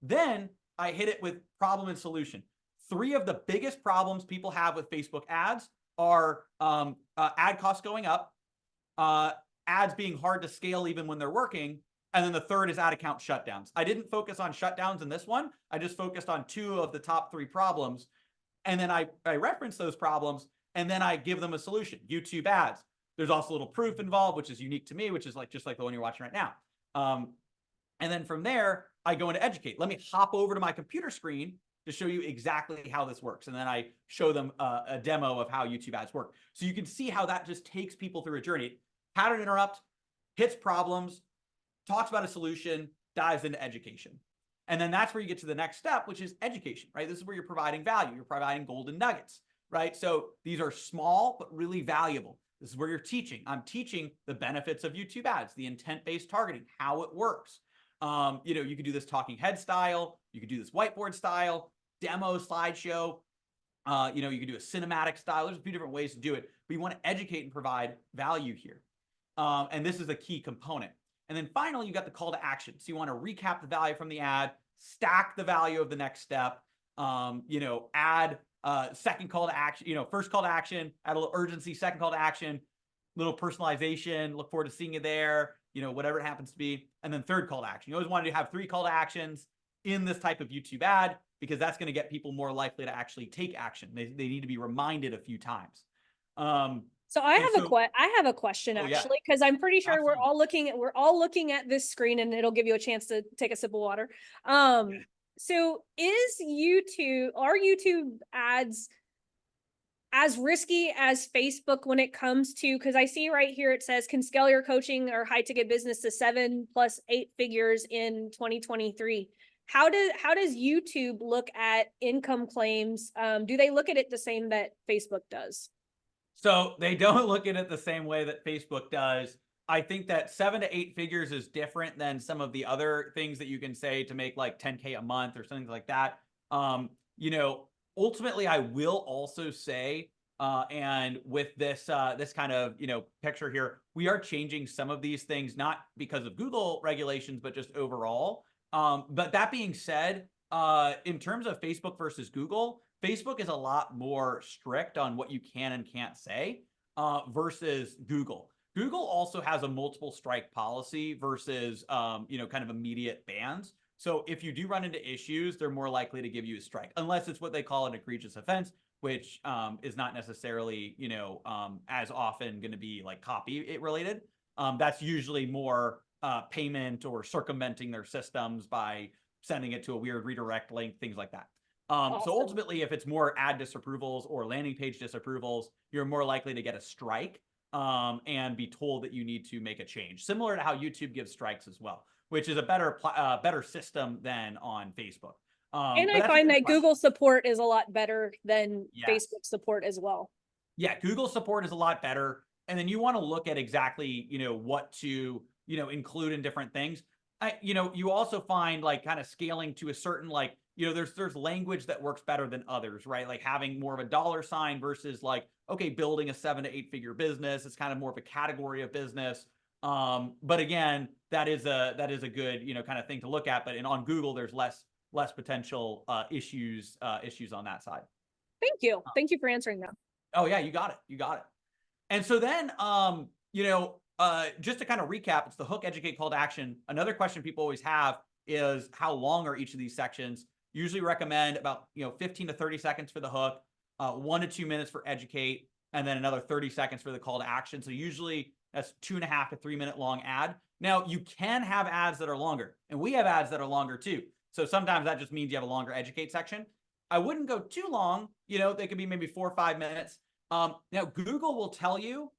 S2: Then I hit it with problem and solution. 3 of the biggest problems people have with Facebook ads are ad costs going up, ads being hard to scale even when they're working, and then the third is ad account shutdowns. I didn't focus on shutdowns in this one. I just focused on 2 of the top 3 problems. And then I reference those problems, and then I give them a solution. YouTube ads. There's also a little proof involved, which is unique to me, which is like just like the one you're watching right now. And then from there, I go into educate. Let me hop over to my computer screen to show you exactly how this works. And then I show them a demo of how YouTube ads work. So you can see how that just takes people through a journey. Pattern interrupt, hits problems, talks about a solution, dives into education. And then that's where you get to the next step, which is education, right? This is where you're providing value. You're providing golden nuggets, right? So these are small, but really valuable. This is where you're teaching. I'm teaching the benefits of YouTube ads, the intent-based targeting, how it works. You know, you could do this talking head style. You could do this whiteboard style, demo slideshow. You know, you could do a cinematic style. There's a few different ways to do it, but you want to educate and provide value here. And this is a key component. And then finally, you got the call to action. So you want to recap the value from the ad, stack the value of the next step, you know, add second call to action, you know, first call to action, add a little urgency, second call to action, little personalization, look forward to seeing you there, you know, whatever it happens to be. And then third call to action. You always want to have 3 call to actions in this type of YouTube ad, because that's going to get people more likely to actually take action. They need to be reminded a few times.
S1: So I have a question
S2: Oh, yeah,
S1: actually, because I'm pretty sure we're
S2: absolutely.
S1: all looking at this screen, and it'll give you a chance to take a sip of water.
S2: Yeah.
S1: So are YouTube ads as risky as Facebook when it comes to, because I see right here it says can scale your coaching or high ticket business to 7 plus 8 figures in 2023. How does YouTube look at income claims? Do they look at it the same that Facebook does?
S2: So they don't look at it the same way that Facebook does. I think that 7 to 8 figures is different than some of the other things that you can say to make like 10K a month or something like that. You know, ultimately, I will also say, and with this this kind of, you know, picture here, we are changing some of these things, not because of Google regulations, but just overall. But that being said, in terms of Facebook versus Google, Facebook is a lot more strict on what you can and can't say versus Google. Google also has a multiple strike policy versus, you know, kind of immediate bans. So if you do run into issues, they're more likely to give you a strike, unless it's what they call an egregious offense, which is not necessarily, you know, as often going to be like copy related. That's usually more payment or circumventing their systems by sending it to a weird redirect link, things like that. So ultimately, if it's more ad disapprovals or landing page disapprovals, you're more likely to get a strike and be told that you need to make a change, similar to how YouTube gives strikes as well, which is a better system than on Facebook.
S1: And
S2: But
S1: I
S2: that's a
S1: find
S2: good
S1: that
S2: question.
S1: Google support is a lot better than
S2: Yes.
S1: Facebook support as well.
S2: Yeah, Google support is a lot better. And then you want to look at exactly, you know, what to, you know, include in different things. You know, you also find like kind of scaling to a certain, like, you know, there's language that works better than others, right? Like having more of a dollar sign versus like, okay, building a 7 to 8 figure business. It's kind of more of a category of business. But again, that is a good, you know, kind of thing to look at. But on Google, there's less potential issues on that side.
S1: Thank you. Thank you for answering that.
S2: Oh yeah, you got it. You got it. And so then Just to kind of recap, it's the hook, educate, call to action. Another question people always have is how long are each of these sections? Usually recommend about 15 to 30 seconds for the hook, 1 to 2 minutes for educate, and then another 30 seconds for the call to action. So usually that's 2.5 to 3 minute long ad. Now you can have ads that are longer, and we have ads that are longer too. So sometimes that just means you have a longer educate section. I wouldn't go too long. They could be maybe 4 or 5 minutes. Now Google will tell you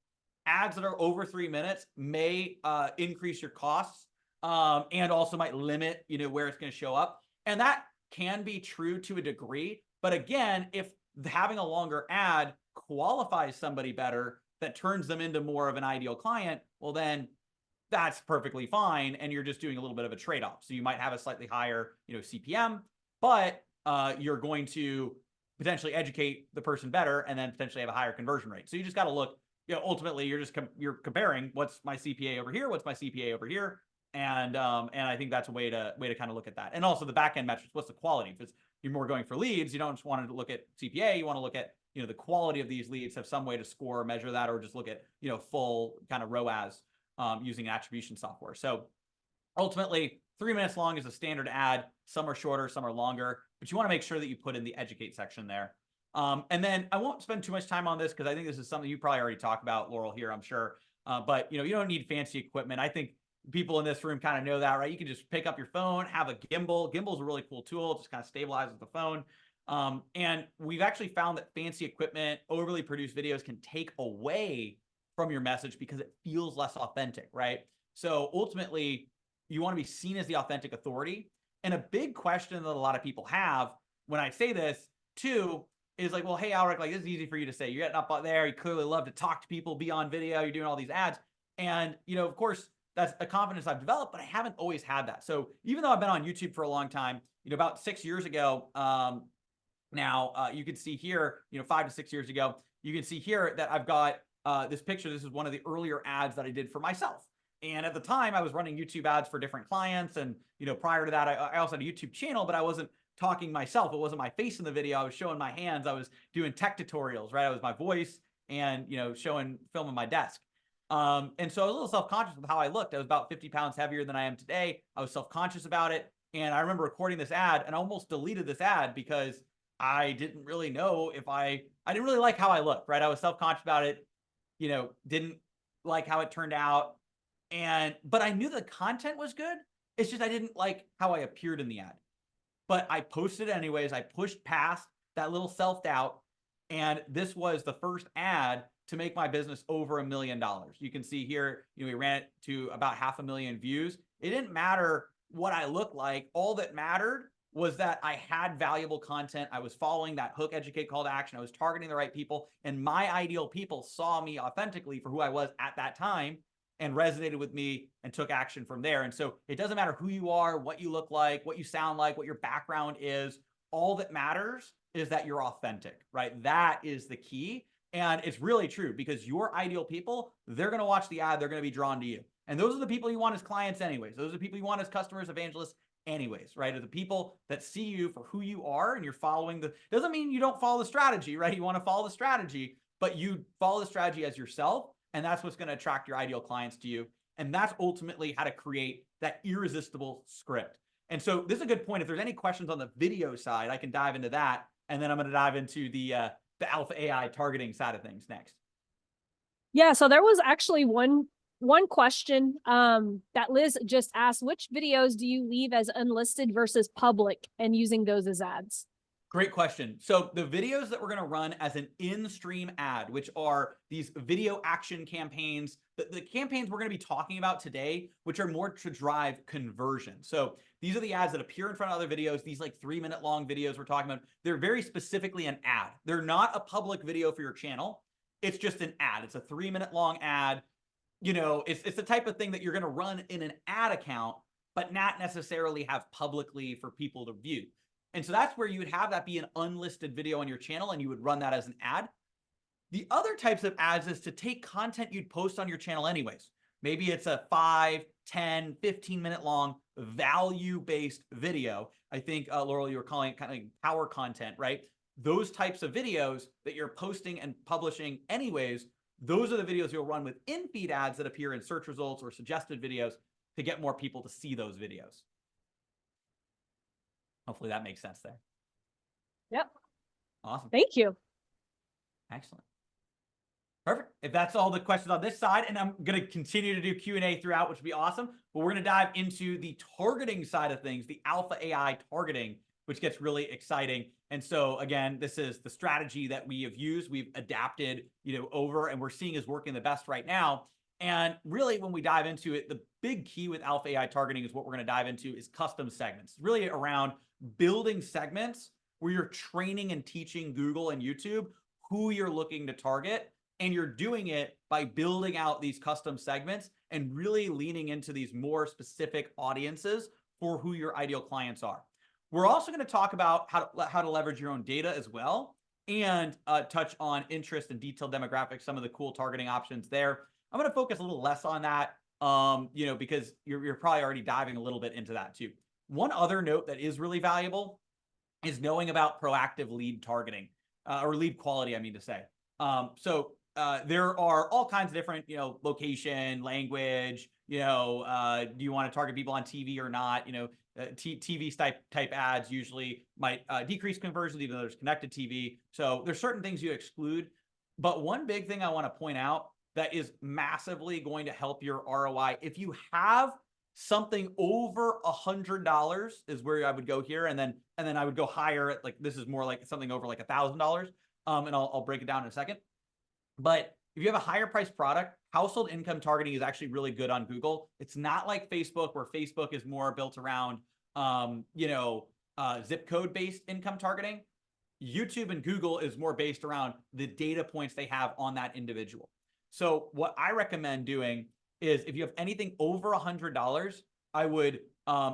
S2: ads that are over 3 minutes may increase your costs, and also might limit, where it's going to show up. And that can be true to a degree. But again, if having a longer ad qualifies somebody better, that turns them into more of an ideal client, well, then that's perfectly fine. And you're just doing a little bit of a trade-off. So you might have a slightly higher, CPM, but you're going to potentially educate the person better and then potentially have a higher conversion rate. So you just got to look, ultimately you're comparing what's my CPA over here, what's my CPA over here. And I think that's a way to kind of look at that. And also the back-end metrics, what's the quality? If you're more going for leads, you don't just want to look at CPA, you want to look at, the quality of these leads, have some way to score, measure that, or just look at, full kind of ROAS using attribution software. So ultimately 3 minutes long is a standard ad. Some are shorter, some are longer, but you want to make sure that you put in the educate section there. And then I won't spend too much time on this because I think this is something you probably already talked about, Laurel, here, I'm sure. But you don't need fancy equipment. I think people in this room kind of know that, right? You can just pick up your phone, have a gimbal. Gimbal is a really cool tool. It just kind of stabilizes the phone. And we've actually found that fancy equipment, overly produced videos can take away from your message because it feels less authentic, right? So ultimately, you want to be seen as the authentic authority. And a big question that a lot of people have when I say this too is like, well, hey, Aleric, like this is easy for you to say. You're getting up there. You clearly love to talk to people, be on video. You're doing all these ads. And, of course, that's a confidence I've developed, but I haven't always had that. So even though I've been on YouTube for a long time, about 6 years ago, now you can see here, 5 to 6 years ago, you can see here that I've got this picture. This is one of the earlier ads that I did for myself. And at the time I was running YouTube ads for different clients. And, prior to that, I also had a YouTube channel, but I wasn't talking myself. It wasn't my face in the video. I was showing my hands. I was doing tech tutorials, right? I was my voice and, filming my desk. And so I was a little self-conscious with how I looked. I was about 50 pounds heavier than I am today. I was self-conscious about it. And I remember recording this ad and I almost deleted this ad because I didn't really know if I didn't really like how I looked, right? I was self-conscious about it, didn't like how it turned out. But I knew the content was good. It's just, I didn't like how I appeared in the ad, but I posted it anyways. I pushed past that little self-doubt. And this was the first ad to make my business over $1 million. You can see here, we ran it to about 500,000 views. It didn't matter what I looked like. All that mattered was that I had valuable content. I was following that hook, educate, call to action. I was targeting the right people, and my ideal people saw me authentically for who I was at that time and resonated with me and took action from there. And so it doesn't matter who you are, what you look like, what you sound like, what your background is. All that matters is that you're authentic, right? That is the key. And it's really true because your ideal people, they're going to watch the ad. They're going to be drawn to you. And those are the people you want as clients anyways. Those are the people you want as customers, evangelists anyways, right? Are the people that see you for who you are and you're following doesn't mean you don't follow the strategy, right? You want to follow the strategy, but you follow the strategy as yourself. And that's what's going to attract your ideal clients to you. And that's ultimately how to create that irresistible script. And so this is a good point. If there's any questions on the video side, I can dive into that. And then I'm going to dive into the Alpha AI targeting side of things next.
S1: Yeah, so there was actually one question that Liz just asked: which videos do you leave as unlisted versus public and using those as ads?
S2: Great question. So the videos that we're going to run as an in-stream ad, which are these video action campaigns, the campaigns we're going to be talking about today, which are more to drive conversion. So these are the ads that appear in front of other videos. These like 3-minute long videos we're talking about, they're very specifically an ad. They're not a public video for your channel. It's just an ad. It's a 3-minute long ad. It's the type of thing that you're going to run in an ad account, but not necessarily have publicly for people to view. And so that's where you would have that be an unlisted video on your channel and you would run that as an ad. The other types of ads is to take content you'd post on your channel anyways. Maybe it's a 5, 10, 15-minute long value-based video. I think, Laurel, you were calling it kind of power content, right? Those types of videos that you're posting and publishing anyways those are the videos you'll run with in-feed ads that appear in search results or suggested videos to get more people to see those videos. Hopefully that makes sense there.
S1: Yep.
S2: Awesome.
S1: Thank you.
S2: Excellent. Perfect. If that's all the questions on this side, and I'm going to continue to do Q&A throughout, which would be awesome, but we're going to dive into the targeting side of things, the alpha AI targeting, which gets really exciting. And so again, this is the strategy that we have used, we've adapted, over, and we're seeing is working the best right now. And really, when we dive into it, the big key with alpha AI targeting is what we're going to dive into is custom segments, really around building segments where you're training and teaching Google and YouTube who you're looking to target. And you're doing it by building out these custom segments and really leaning into these more specific audiences for who your ideal clients are. We're also going to talk about how to leverage your own data as well, and touch on interest and detailed demographics, some of the cool targeting options there. I'm going to focus a little less on that, because you're probably already diving a little bit into that too. One other note that is really valuable is knowing about proactive lead targeting, or lead quality, I mean to say. There are all kinds of different, location, language, do you want to target people on TV or not? TV type ads usually might decrease conversions, even though there's connected TV. So there's certain things you exclude. But one big thing I want to point out that is massively going to help your ROI, if you have something over $100 is where I would go here. And then I would go higher at, like, this is more like something over like $1,000. And I'll break it down in a second. But if you have a higher priced product, household income targeting is actually really good on Google. It's not like Facebook, where Facebook is more built around, zip code based income targeting. YouTube and Google is more based around the data points they have on that individual. So what I recommend doing is, if you have anything over $100, I would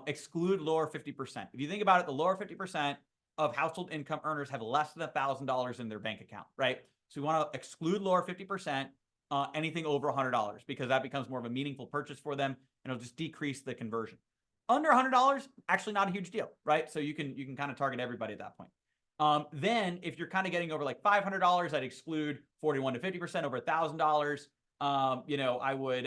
S2: exclude lower 50%. If you think about it, the lower 50% of household income earners have less than $1,000 in their bank account, right? So we want to exclude lower 50%, anything over $100, because that becomes more of a meaningful purchase for them, and it'll just decrease the conversion. Under $100, actually not a huge deal, right? So you can kind of target everybody at that point. Then if you're kind of getting over like $500, I'd exclude 41 to 50%. Over $1,000, I would,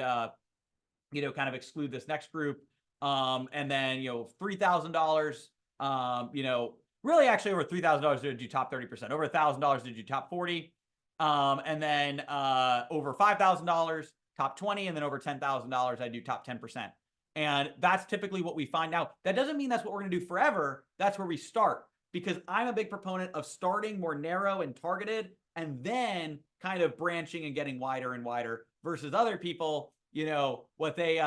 S2: kind of exclude this next group. And then, $3,000, really actually over $3,000 to do top 30%. Over $1,000 to do top 40. And then over $5,000, top 20, and then over $10,000, I do top 10%. And that's typically what we find. Now, that doesn't mean that's what we're going to do forever. That's where we start, because I'm a big proponent of starting more narrow and targeted, and then kind of branching and getting wider and wider, versus other people, what they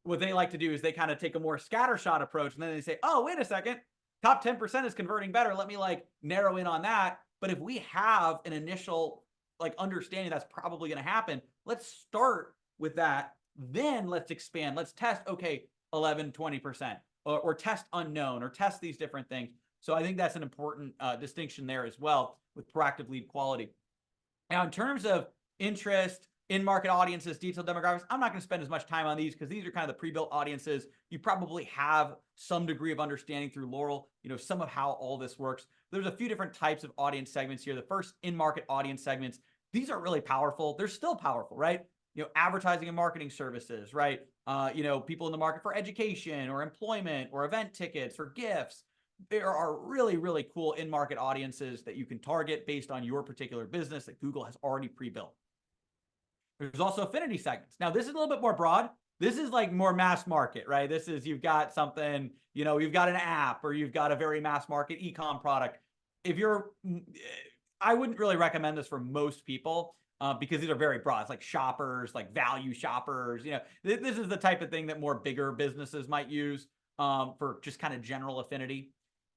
S2: like to do is they kind of take a more scattershot approach, and then they say, oh, wait a second, top 10% is converting better. Let me narrow in on that. But if we have an initial understanding that's probably going to happen, let's start with that. Then let's expand. Let's test, okay, 11, 20%, or test unknown, or test these different things. So I think that's an important distinction there as well with proactive lead quality. Now, in terms of interest, in-market audiences, detailed demographics, I'm not going to spend as much time on these, because these are kind of the pre-built audiences. You probably have some degree of understanding through Laurel, some of how all this works. There's a few different types of audience segments here. The first, in-market audience segments. These are really powerful. They're still powerful, right? Advertising and marketing services, right? People in the market for education or employment or event tickets or gifts. There are really, really cool in-market audiences that you can target based on your particular business that Google has already pre-built. There's also affinity segments. Now, this is a little bit more broad. This is more mass market, right? This is, you've got something, you've got an app, or you've got a very mass market e-com product. I wouldn't really recommend this for most people, because these are very broad. It's like shoppers, like value shoppers. This is the type of thing that more bigger businesses might use for just kind of general affinity.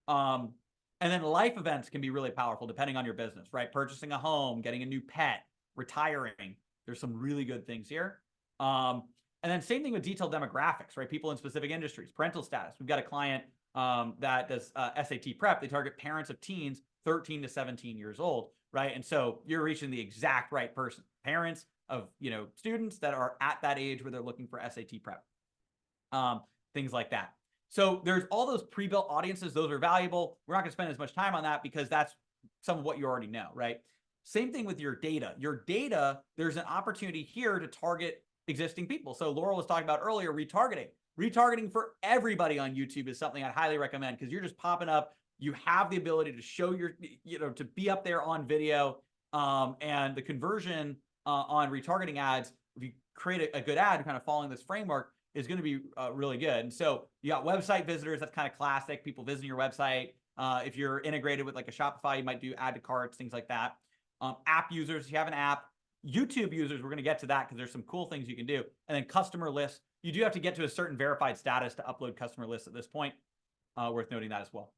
S2: And then life events can be really powerful depending on your business, right? Purchasing a home, getting a new pet, retiring. There's some really good things here. And then same thing with detailed demographics, right? People in specific industries, parental status. We've got a client that does SAT prep. They target parents of teens 13 to 17 years old, right? And so you're reaching the exact right person. Parents of, students that are at that age where they're looking for SAT prep. Things like that. So there's all those pre-built audiences. Those are valuable. We're not going to spend as much time on that, because that's some of what you already know, right? Same thing with your data. Your data, there's an opportunity here to target existing people. So Laurel was talking about earlier, retargeting. Retargeting for everybody on YouTube is something I'd highly recommend because you're just popping up. You have the ability to show your, to be up there on video, and the conversion on retargeting ads, if you create a good ad kind of following this framework, is going to be really good. And so you got website visitors. That's kind of classic. People visiting your website. If you're integrated with like a Shopify, you might do add to carts, things like that. App users, if you have an app. YouTube users, we're going to get to that because there's some cool things you can do. And then customer lists. You do have to get to a certain verified status to upload customer lists at this point. Worth noting that as well.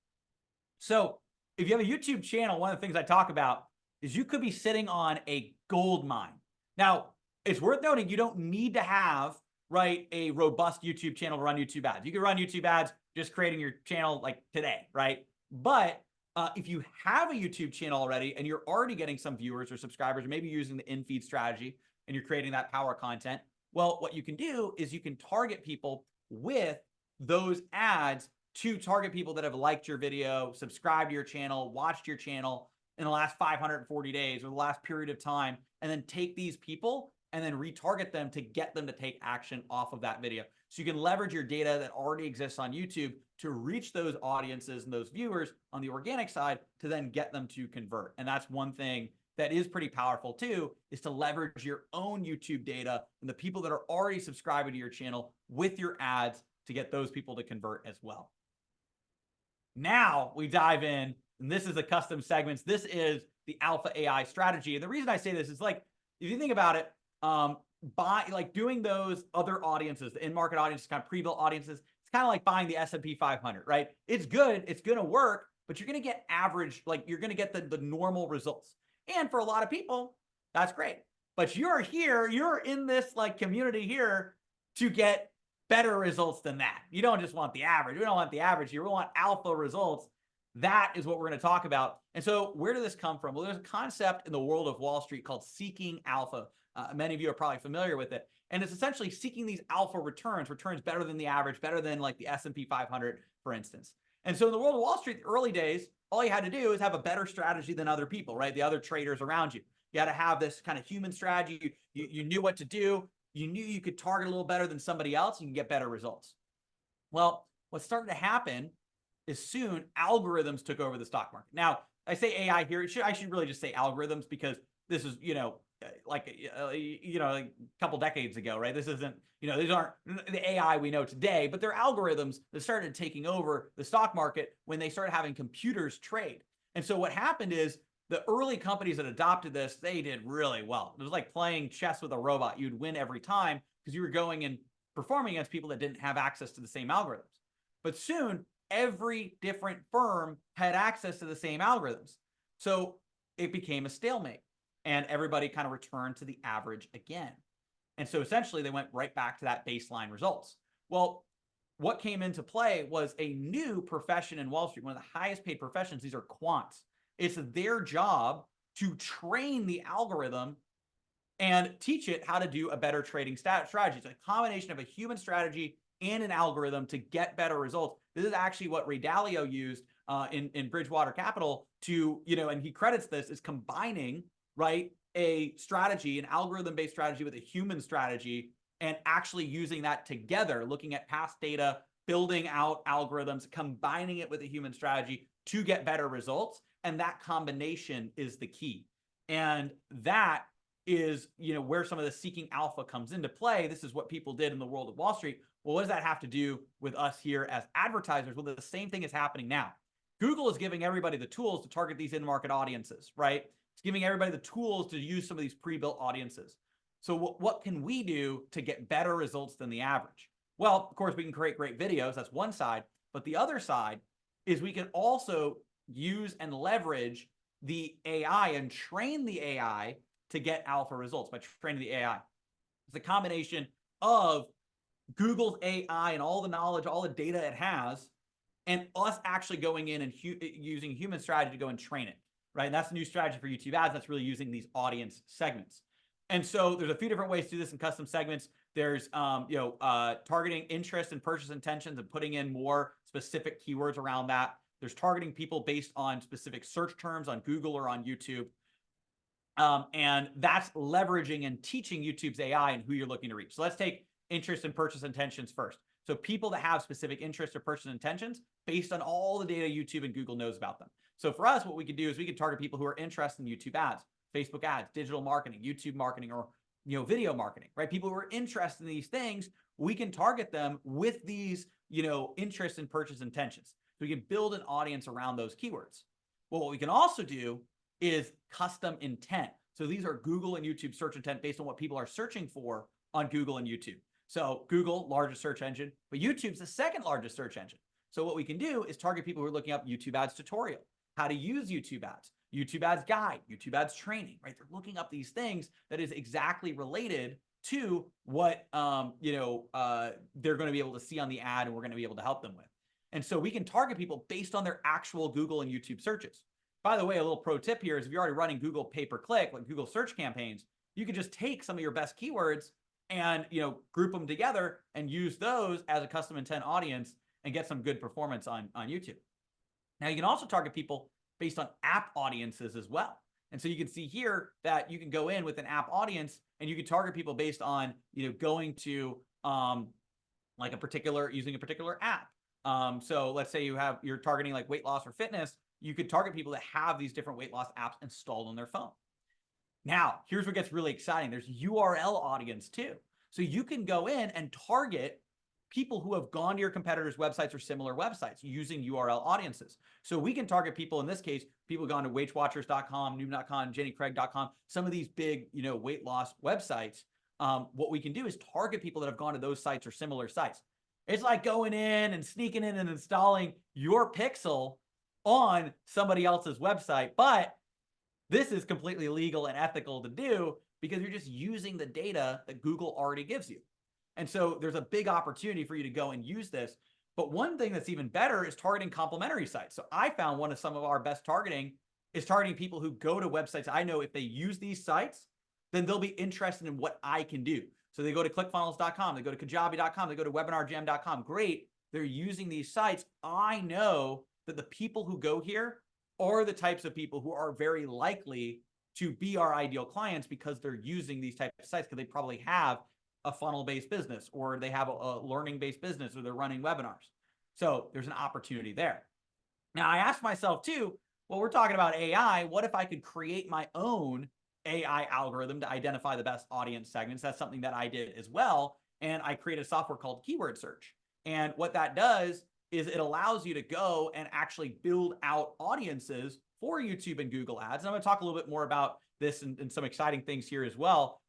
S2: So if you have a YouTube channel, one of the things I talk about is you could be sitting on a gold mine. Now, it's worth noting you don't need to have, right, a robust YouTube channel to run YouTube ads. You can run YouTube ads just creating your channel like today, right? But if you have a YouTube channel already and you're already getting some viewers or subscribers, or maybe using the in-feed strategy and you're creating that power content, well, what you can do is you can target people with those ads to target people that have liked your video, subscribed to your channel, watched your channel in the last 540 days or the last period of time, and then take these people and then retarget them to get them to take action off of that video. So you can leverage your data that already exists on YouTube to reach those audiences and those viewers on the organic side to then get them to convert. And that's one thing that is pretty powerful too, is to leverage your own YouTube data and the people that are already subscribing to your channel with your ads to get those people to convert as well. Now we dive in, and this is the custom segments. This is the Alpha AI strategy. And the reason I say this is, like, if you think about it, by like doing those other audiences, the in-market audiences, kind of pre-built audiences, it's kind of like buying the S&P 500, right? It's good, it's going to work, but you're going to get average, like you're going to get the normal results. And for a lot of people, that's great. But you're here, you're in this like community here to get better results than that. You don't just want the average. We don't want the average here. We want alpha results. That is what we're going to talk about. And so where did this come from? Well, there's a concept in the world of Wall Street called seeking alpha. Many of you are probably familiar with it. And it's essentially seeking these alpha returns better than the average, better than like the S&P 500, for instance. And so in the world of Wall Street, the early days, all you had to do is have a better strategy than other people, right? The other traders around you. You had to have this kind of human strategy. You knew what to do. You knew you could target a little better than somebody else. You can get better results. Well, what started to happen is soon algorithms took over the stock market. Now, I say AI here. I should really just say algorithms because this is, like a couple decades ago, right? This isn't, these aren't the AI we know today, but they're algorithms that started taking over the stock market when they started having computers trade. And so what happened is the early companies that adopted this, they did really well. It was like playing chess with a robot. You'd win every time because you were going and performing against people that didn't have access to the same algorithms. But soon, every different firm had access to the same algorithms. So it became a stalemate and everybody kind of returned to the average again. And so essentially they went right back to that baseline results. Well, what came into play was a new profession in Wall Street, one of the highest paid professions. These are quants. It's their job to train the algorithm and teach it how to do a better trading strategy. It's a combination of a human strategy and an algorithm to get better results. This is actually what Ray Dalio used in Bridgewater Capital to, and he credits this as combining, right, a strategy, an algorithm-based strategy with a human strategy, and actually using that together, looking at past data, building out algorithms, combining it with a human strategy to get better results. And that combination is the key. And that is, where some of the seeking alpha comes into play. This is what people did in the world of Wall Street. Well, what does that have to do with us here as advertisers? Well, the same thing is happening now. Google is giving everybody the tools to target these in-market audiences, right? It's giving everybody the tools to use some of these pre-built audiences. So what can we do to get better results than the average? Well, of course, we can create great videos. That's one side. But the other side is we can also use and leverage the AI and train the AI to get alpha results by training the AI. It's a combination of Google's AI and all the knowledge, all the data it has, and us actually going in and using human strategy to go and train it, right? And that's the new strategy for YouTube ads. That's really using these audience segments. And so there's a few different ways to do this in custom segments. There's, targeting interest and purchase intentions and putting in more specific keywords around that. There's targeting people based on specific search terms on Google or on YouTube. And that's leveraging and teaching YouTube's AI and who you're looking to reach. So let's take interest and purchase intentions first. So people that have specific interests or purchase intentions based on all the data YouTube and Google knows about them. So for us, what we could do is we could target people who are interested in YouTube ads, Facebook ads, digital marketing, YouTube marketing, or video marketing, right? People who are interested in these things, we can target them with these interest and purchase intentions. So we can build an audience around those keywords. Well, what we can also do is custom intent. So these are Google and YouTube search intent based on what people are searching for on Google and YouTube. So Google, largest search engine, but YouTube's the second largest search engine. So what we can do is target people who are looking up YouTube ads tutorial, how to use YouTube ads guide, YouTube ads training, right? They're looking up these things that is exactly related to what they're going to be able to see on the ad, and we're going to be able to help them with. And so we can target people based on their actual Google and YouTube searches. By the way, a little pro tip here is if you're already running Google pay-per-click, like Google search campaigns, you can just take some of your best keywords and group them together and use those as a custom intent audience and get some good performance on YouTube. Now you can also target people based on app audiences as well. And so you can see here that you can go in with an app audience and you can target people based on going to like using a particular app. So let's say you're targeting like weight loss or fitness. You could target people that have these different weight loss apps installed on their phone. Now, here's what gets really exciting. There's URL audience too. So you can go in and target people who have gone to your competitors' websites or similar websites using URL audiences. So we can target people, in this case, people who've gone to WeightWatchers.com, Noom.com, JennyCraig.com, some of these big, weight loss websites. What we can do is target people that have gone to those sites or similar sites. It's like going in and sneaking in and installing your pixel on somebody else's website, but this is completely legal and ethical to do because you're just using the data that Google already gives you. And so there's a big opportunity for you to go and use this. But one thing that's even better is targeting complementary sites. So I found some of our best targeting is targeting people who go to websites. I know if they use these sites, then they'll be interested in what I can do. So they go to clickfunnels.com, they go to kajabi.com, they go to webinarjam.com. Great. They're using these sites. I know that the people who go here are the types of people who are very likely to be our ideal clients because they're using these types of sites because they probably have a funnel-based business or they have a learning-based business or they're running webinars. So there's an opportunity there. Now, I asked myself too, well, we're talking about AI. What if I could create my own AI algorithm to identify the best audience segments? That's something that I did as well. And I created software called Keyword Search. And what that does is it allows you to go and actually build out audiences for YouTube and Google ads. And I'm going to talk a little bit more about this and some exciting things here as well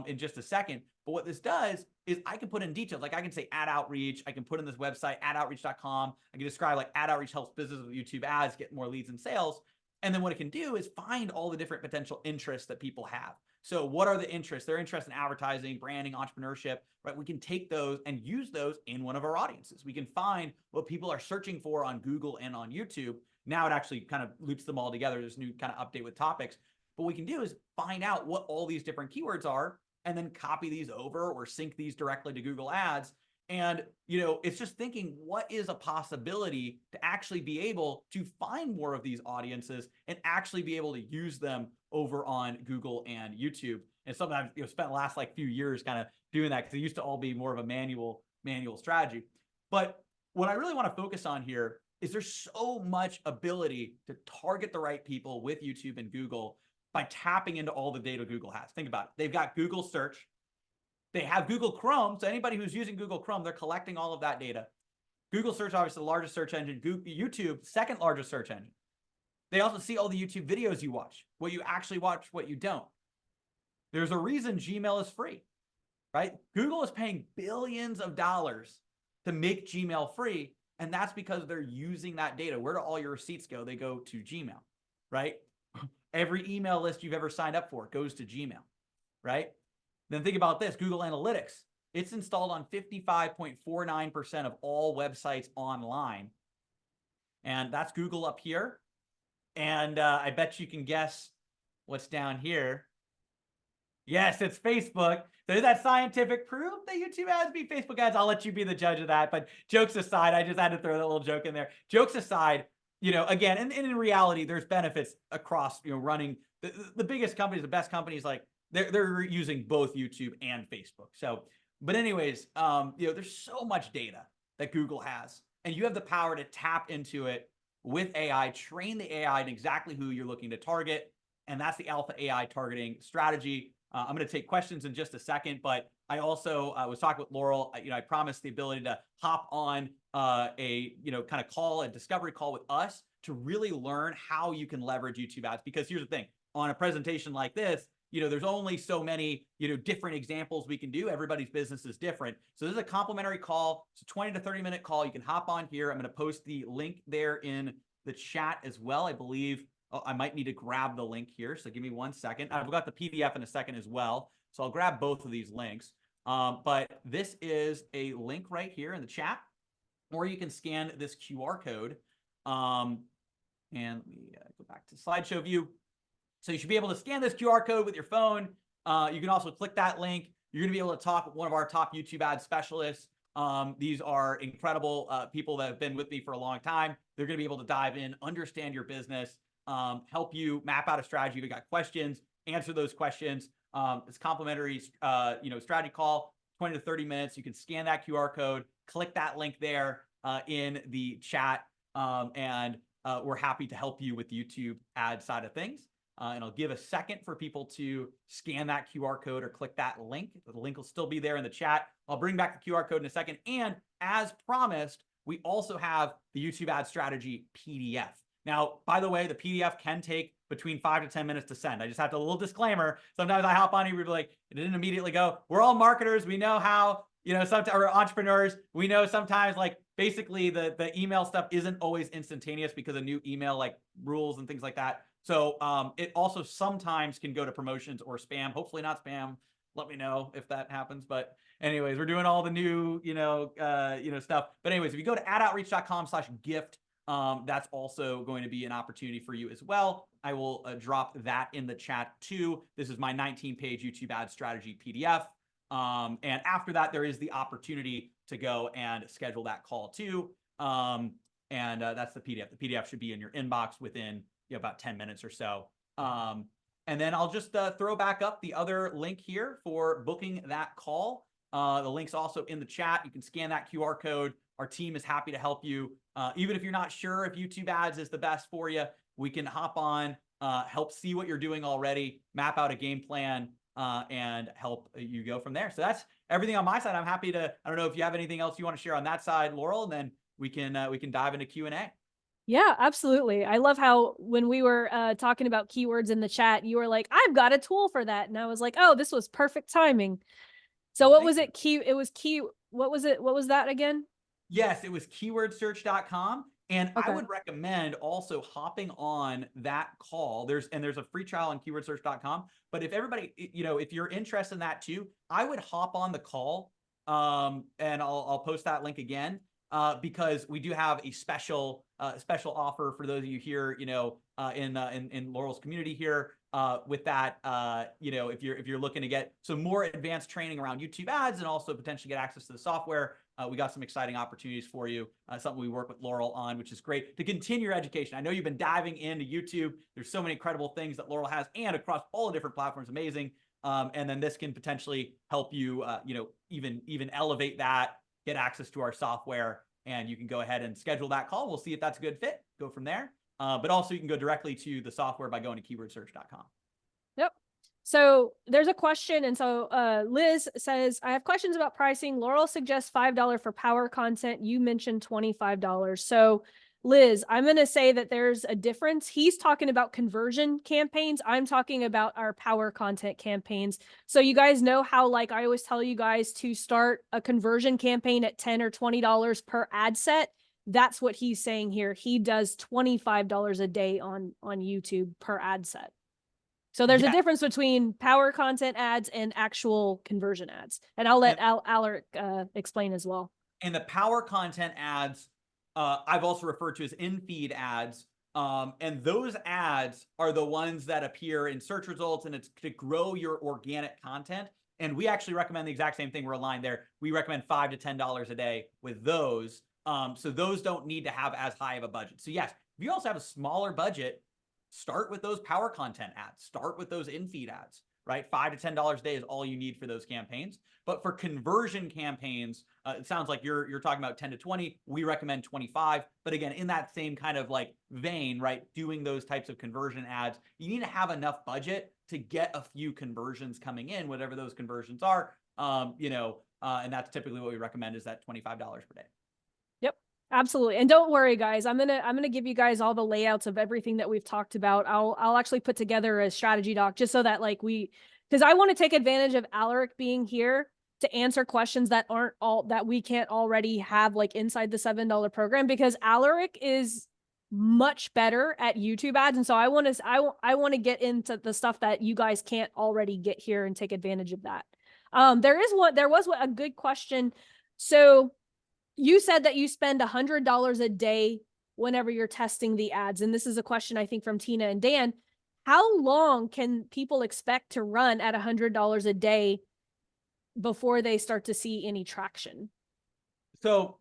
S2: in just a second. But what this does is I can put in details. Like I can say ad outreach. I can put in this website, adoutreach.com. I can describe like ad outreach helps businesses with YouTube ads get more leads and sales. And then what it can do is find all the different potential interests that people have. So what are the interests? They're interested in advertising, branding, entrepreneurship, right? We can take those and use those in one of our audiences. We can find what people are searching for on Google and on YouTube. Now it actually kind of loops them all together. There's a new kind of update with topics. But what we can do is find out what all these different keywords are and then copy these over or sync these directly to Google Ads. And, it's just thinking what is a possibility to actually be able to find more of these audiences and actually be able to use them over on Google and YouTube. And something I've spent the last few years kind of doing that because it used to all be more of a manual strategy. But what I really want to focus on here is there's so much ability to target the right people with YouTube and Google by tapping into all the data Google has. Think about it. They've got Google search. They have Google Chrome. So anybody who's using Google Chrome, they're collecting all of that data. Google search, obviously the largest search engine. YouTube, second largest search engine. They also see all the YouTube videos you watch, what you actually watch, what you don't. There's a reason Gmail is free, right? Google is paying billions of dollars to make Gmail free. And that's because they're using that data. Where do all your receipts go? They go to Gmail, right? Every email list you've ever signed up for goes to Gmail, right? Then think about this, Google Analytics. It's installed on 55.49% of all websites online. And that's Google up here. And I bet you can guess what's down here. Yes, it's Facebook. There's that scientific proof that YouTube ads beat Facebook ads. I'll let you be the judge of that. But jokes aside, I just had to throw that little joke in there. Jokes aside, again, and in reality, there's benefits across, running the biggest companies, the best companies, like they're using both YouTube and Facebook. So, but anyways, there's so much data that Google has, and you have the power to tap into it with AI, train the AI in exactly who you're looking to target. And that's the Alpha AI targeting strategy. I'm going to take questions in just a second, but I also was talking with Laurel. I promised the ability to hop on a kind of call, a discovery call with us to really learn how you can leverage YouTube ads. Because here's the thing, on a presentation like this, there's only so many, different examples we can do. Everybody's business is different. So this is a complimentary call. It's a 20 to 30 minute call. You can hop on here. I'm going to post the link there in the chat as well. I believe I might need to grab the link here. So give me 1 second. I've got the PDF in a second as well. So I'll grab both of these links. But this is a link right here in the chat, or you can scan this QR code. And let me go back to slideshow view. So you should be able to scan this QR code with your phone. You can also click that link. You're going to be able to talk with one of our top YouTube ad specialists. These are incredible people that have been with me for a long time. They're going to be able to dive in, understand your business, help you map out a strategy. If you've got questions, answer those questions. It's complimentary, strategy call, 20 to 30 minutes. You can scan that QR code, click that link there in the chat, and we're happy to help you with the YouTube ad side of things. And I'll give a second for people to scan that QR code or click that link. The link will still be there in the chat. I'll bring back the QR code in a second. And as promised, we also have the YouTube ad strategy PDF. Now, by the way, the PDF can take between 5 to 10 minutes to send. I just have to, a little disclaimer. Sometimes I hop on here, we're like, it didn't immediately go. We're all marketers. We know how, sometimes we're entrepreneurs. We know sometimes, like, basically the email stuff isn't always instantaneous because of new email like rules and things like that. So it also sometimes can go to promotions or spam. Hopefully not spam. Let me know if that happens. But anyways, we're doing all the new, stuff. But anyways, if you go to adoutreach.com/gift, that's also going to be an opportunity for you as well. I will drop that in the chat too. This is my 19-page YouTube ad strategy PDF. And after that, there is the opportunity to go and schedule that call too. And that's the PDF. The PDF should be in your inbox within about 10 minutes or so. And then I'll just throw back up the other link here for booking that call. The link's also in the chat. You can scan that QR code. Our team is happy to help you. Even if you're not sure if YouTube ads is the best for you, we can hop on, help see what you're doing already, map out a game plan, and help you go from there. So that's everything on my side. I'm happy to, I don't know if you have anything else you want to share on that side, Laurel, and then we can dive into Q&A.
S1: Yeah, absolutely. I love how when we were talking about keywords in the chat, you were like, I've got a tool for that. And I was like, oh, this was perfect timing. So what was it? What was it? What was that again?
S2: Yes, it was keywordsearch.com. And
S1: Okay.
S2: I would recommend also hopping on that call. There's a free trial on keywordsearch.com. But if everybody, if you're interested in that too, I would hop on the call. And I'll post that link again. Because we do have a special offer for those of you here, in Laurel's community here. With that, if you're looking to get some more advanced training around YouTube ads and also potentially get access to the software, we got some exciting opportunities for you. Something we work with Laurel on, which is great to continue your education. I know you've been diving into YouTube. There's so many incredible things that Laurel has, and across all the different platforms, amazing. And then this can potentially help you, even elevate that. Get access to our software, and you can go ahead and schedule that call. We'll see if that's a good fit. Go from there. But also you can go directly to the software by going to keywordsearch.com.
S1: Yep. So there's a question. And so Liz says, I have questions about pricing. Laurel suggests $5 for power content. You mentioned $25. So Liz, I'm going to say that there's a difference. He's talking about conversion campaigns. I'm talking about our power content campaigns. So you guys know how, like, I always tell you guys to start a conversion campaign at $10 or $20 per ad set. That's what he's saying here. He does $25 a day on YouTube per ad set. So there's a difference between power content ads and actual conversion ads. And I'll let Aleric explain as well.
S2: And the power content ads, I've also referred to as in-feed ads. And those ads are the ones that appear in search results, and it's to grow your organic content. And we actually recommend the exact same thing. We're aligned there. We recommend $5 to $10 a day with those. So those don't need to have as high of a budget. So yes, If you also have a smaller budget, start with those power content ads, start with those in-feed ads, right? $5 to $10 a day is all you need for those campaigns. But for conversion campaigns, it sounds like you're talking about 10 to 20. We recommend 25. But again, in that same kind of like vein, right? Doing those types of conversion ads, you need to have enough budget to get a few conversions coming in, whatever those conversions are. And that's typically what we recommend is that $25 per day.
S1: Yep, absolutely. And don't worry, guys. I'm gonna give you guys all the layouts of everything that we've talked about. I'll actually put together a strategy doc just so that like because I want to take advantage of Aleric being here to answer questions that aren't all that we can't already have like inside the $7 program, because Aleric is much better at YouTube ads. And so I want to get into the stuff that you guys can't already get here and take advantage of that. There was a good question. So you said that you spend $100 a day whenever you're testing the ads. And this is a question, I think, from Tina and Dan. How long can people expect to run at $100 a day before they start to see any traction?
S2: So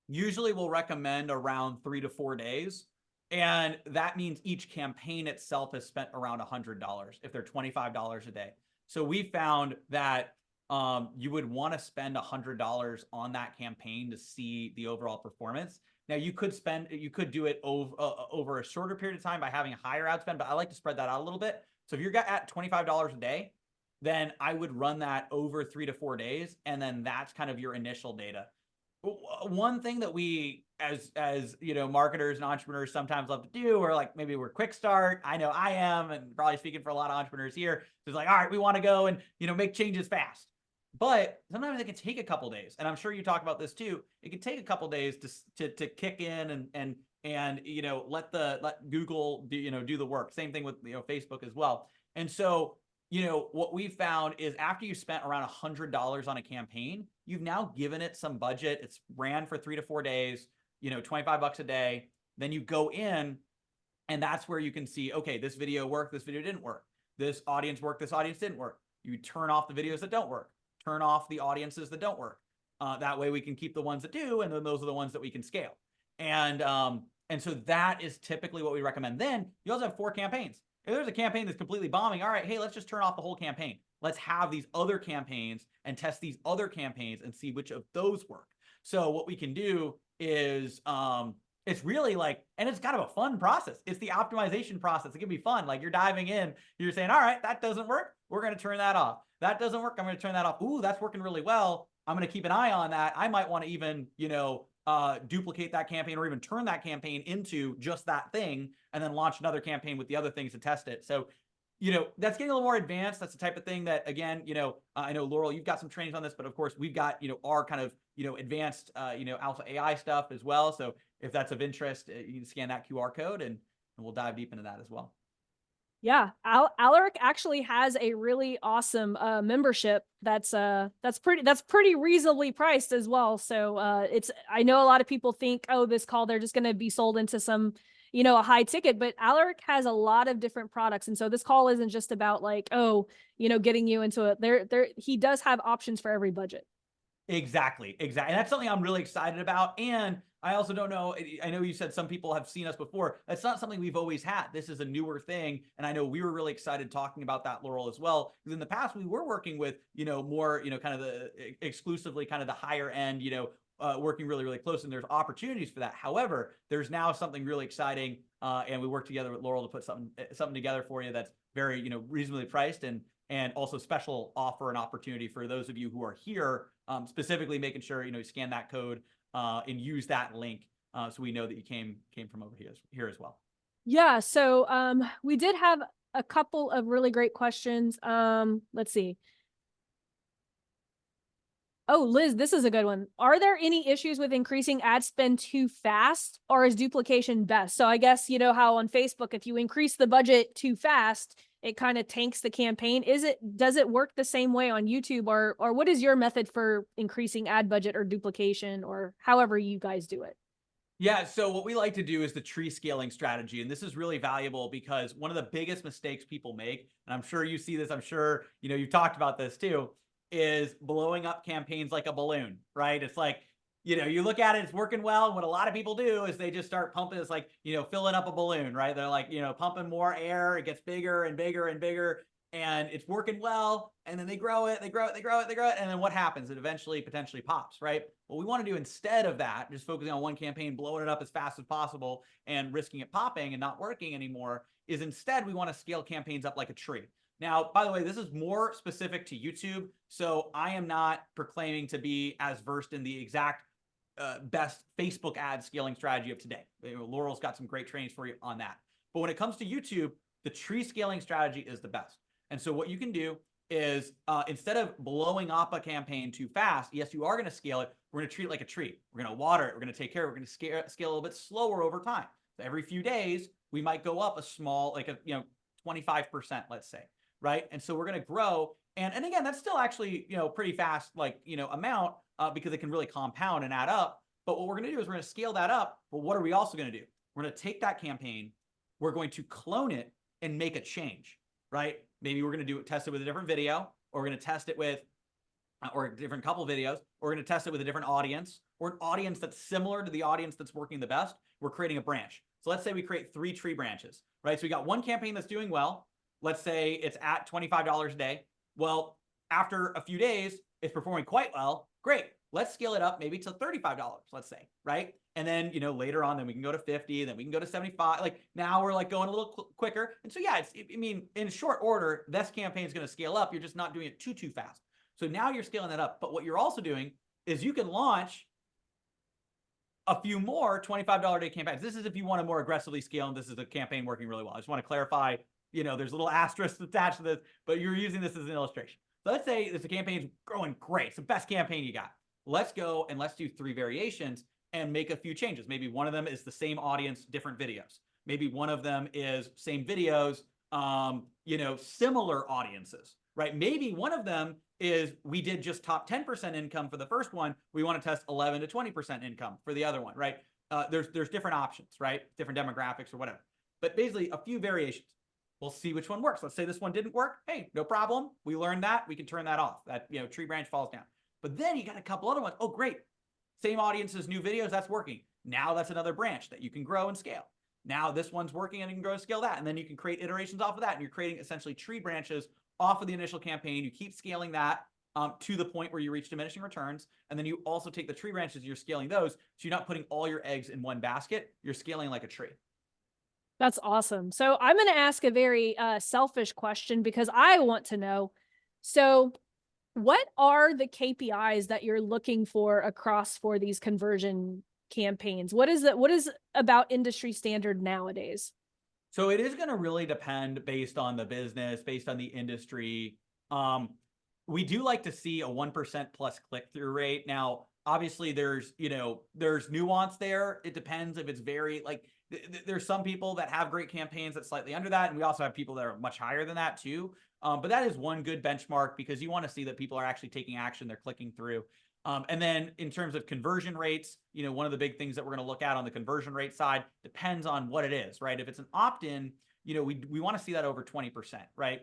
S2: usually we'll recommend around 3 to 4 days. And that means each campaign itself is spent around $100 if they're $25 a day. So we found that you would want to spend $100 on that campaign to see the overall performance. Now you could do it over a shorter period of time by having a higher ad spend, but I like to spread that out a little bit. So if you're at $25 a day, then I would run that over 3 to 4 days. And then that's kind of your initial data. One thing that we as marketers and entrepreneurs sometimes love to do, or like maybe we're quick start. I know I am, and probably speaking for a lot of entrepreneurs here. So it's like, all right, we want to go and make changes fast. But sometimes it can take a couple days, and I'm sure you talk about this too. It can take a couple days to kick in and let Google do the work. Same thing with Facebook as well. And so what we found is after you spent around $100 on a campaign, you've now given it some budget. It's ran for 3 to 4 days, $25 a day. Then you go in, and that's where you can see, okay, this video worked, this video didn't work. This audience worked, this audience didn't work. You turn off the videos that don't work. Turn off the audiences that don't work. That way we can keep the ones that do, and then those are the ones that we can scale. And so that is typically what we recommend. Then you also have 4 campaigns. If there's a campaign that's completely bombing, all right, hey, let's just turn off the whole campaign. Let's have these other campaigns and test these other campaigns and see which of those work. So what we can do is it's really like, and it's kind of a fun process. It's the optimization process. It can be fun. Like you're diving in, you're saying, all right, that doesn't work. We're going to turn that off. That doesn't work. I'm going to turn that off. Ooh, that's working really well. I'm going to keep an eye on that. I might want to even, duplicate that campaign or even turn that campaign into just that thing and then launch another campaign with the other things to test it. So, that's getting a little more advanced. That's the type of thing that, again, I know Laurel, you've got some trainings on this, but of course we've got, our kind of, advanced, alpha AI stuff as well. So if that's of interest, you can scan that QR code and we'll dive deep into that as well.
S1: Yeah, Aleric actually has a really awesome membership that's pretty reasonably priced as well. So I know a lot of people think, oh, this call they're just going to be sold into some a high ticket, but Aleric has a lot of different products, and so this call isn't just about like, oh, getting you into it. There he does have options for every budget.
S2: Exactly. And that's something I'm really excited about. And I also don't know, I know you said some people have seen us before. That's not something we've always had. This is a newer thing. And I know we were really excited talking about that, Laurel, as well. Because in the past, we were working with, more, kind of the exclusively kind of the higher end, working really, really close. And there's opportunities for that. However, there's now something really exciting. And we work together with Laurel to put something together for you that's very, reasonably priced and also special offer and opportunity for those of you who are here, specifically making sure, you scan that code and use that link so we know that you came from over here as well.
S1: Yeah, so we did have a couple of really great questions. Let's see. Oh, Liz, this is a good one. Are there any issues with increasing ad spend too fast, or is duplication best? So I guess, how on Facebook, if you increase the budget too fast, it kind of tanks the campaign. Does it work the same way on YouTube, or what is your method for increasing ad budget or duplication, or however you guys do it?
S2: Yeah, so what we like to do is the tree scaling strategy. And this is really valuable because one of the biggest mistakes people make, and I'm sure you see this, I'm sure, you've talked about this too, is blowing up campaigns like a balloon, right? It's like you look at it, it's working well. And what a lot of people do is they just start pumping. It's like, filling up a balloon, right? They're like, pumping more air. It gets bigger and bigger and bigger, and it's working well. And then they grow it, they grow it, they grow it, they grow it. And then what happens? It eventually potentially pops, right? What we want to do instead of that, just focusing on one campaign, blowing it up as fast as possible and risking it popping and not working anymore, is instead we want to scale campaigns up like a tree. Now, by the way, this is more specific to YouTube, so I am not proclaiming to be as versed in the exact best Facebook ad scaling strategy of today. Laurel's got some great trainings for you on that. But when it comes to YouTube, the tree scaling strategy is the best. And so what you can do is instead of blowing up a campaign too fast, yes, you are going to scale it. We're going to treat it like a tree. We're going to water it. We're going to take care of it. We're going to scale a little bit slower over time. So every few days, we might go up a small, like 25%, let's say, right? And so we're going to grow. And again, that's still actually, pretty fast, amount because it can really compound and add up. But what we're going to do is we're going to scale that up. But what are we also going to do? We're going to take that campaign, we're going to clone it and make a change, right? Maybe we're going to test it with a different video, or we're going to test it with, or a different couple videos, or we're going to test it with a different audience, or an audience that's similar to the audience that's working the best. We're creating a branch. So let's say we create 3 tree branches, right? So we got one campaign that's doing well. Let's say it's at $25 a day. Well, after a few days, it's performing quite well. Great. Let's scale it up maybe to $35, let's say, right? And then, later on, then we can go to 50, then we can go to 75. Like now we're like going a little quicker. And so, yeah, in short order, this campaign is going to scale up. You're just not doing it too fast. So now you're scaling that up. But what you're also doing is you can launch a few more $25 a day campaigns. This is if you want to more aggressively scale, and this is a campaign working really well. I just want to clarify, there's little asterisks attached to this, but you're using this as an illustration. So let's say this campaign's growing great. It's the best campaign you got. Let's go and let's do 3 variations and make a few changes. Maybe one of them is the same audience, different videos. Maybe one of them is same videos, similar audiences, right? Maybe one of them is we did just top 10% income for the first one. We want to test 11 to 20% income for the other one, right? There's different options, right? Different demographics or whatever. But basically a few variations. We'll see which one works. Let's say this one didn't work. Hey, no problem. We learned that. We can turn that off. That, tree branch falls down. But then you got a couple other ones. Oh, great. Same audiences, new videos, that's working. Now that's another branch that you can grow and scale. Now this one's working and you can grow and scale that. And then you can create iterations off of that. And you're creating essentially tree branches off of the initial campaign. You keep scaling that to the point where you reach diminishing returns. And then you also take the tree branches, you're scaling those. So you're not putting all your eggs in one basket. You're scaling like a tree.
S1: That's awesome. So I'm going to ask a very selfish question because I want to know. So what are the KPIs that you're looking for for these conversion campaigns? What is about industry standard nowadays?
S2: So it is going to really depend based on the business, based on the industry. We do like to see a 1% plus click-through rate. Now, obviously there's nuance there. It depends if it's very there's some people that have great campaigns that's slightly under that. And we also have people that are much higher than that too. But that is one good benchmark because you want to see that people are actually taking action. They're clicking through. And then in terms of conversion rates, one of the big things that we're going to look at on the conversion rate side depends on what it is, right? If it's an opt-in, we want to see that over 20%, right?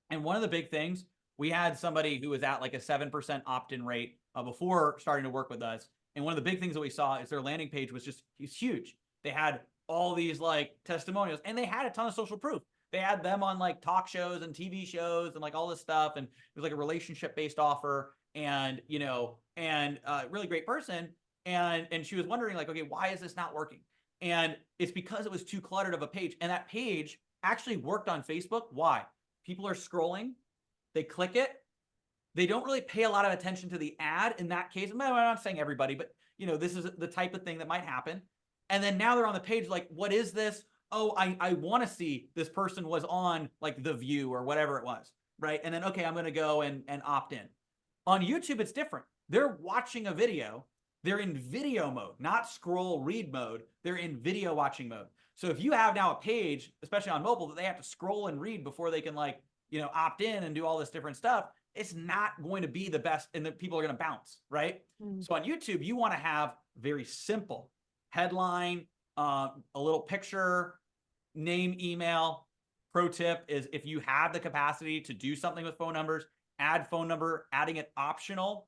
S2: And one of the big things, we had somebody who was at like a 7% opt-in rate before starting to work with us. And one of the big things that we saw is their landing page was huge. They had all these testimonials and they had a ton of social proof. They had them on talk shows and TV shows and all this stuff. And it was a relationship-based offer and, really great person. And she was wondering okay, why is this not working? And it's because it was too cluttered of a page. And that page actually worked on Facebook. Why? People are scrolling, they click it. They don't really pay a lot of attention to the ad in that case. I'm not saying everybody, but this is the type of thing that might happen. And then now they're on the page what is this? Oh, I want to see this person was on The View or whatever it was, right? And then, okay, I'm going to go and opt in. On YouTube, it's different. They're watching a video. They're in video mode, not scroll read mode. They're in video watching mode. So if you have now a page, especially on mobile, that they have to scroll and read before they can opt in and do all this different stuff, it's not going to be the best and the people are going to bounce, right? So on YouTube, you want to have very simple headline, a little picture, name, email. Pro tip is if you have the capacity to do something with phone numbers, add phone number, adding it optional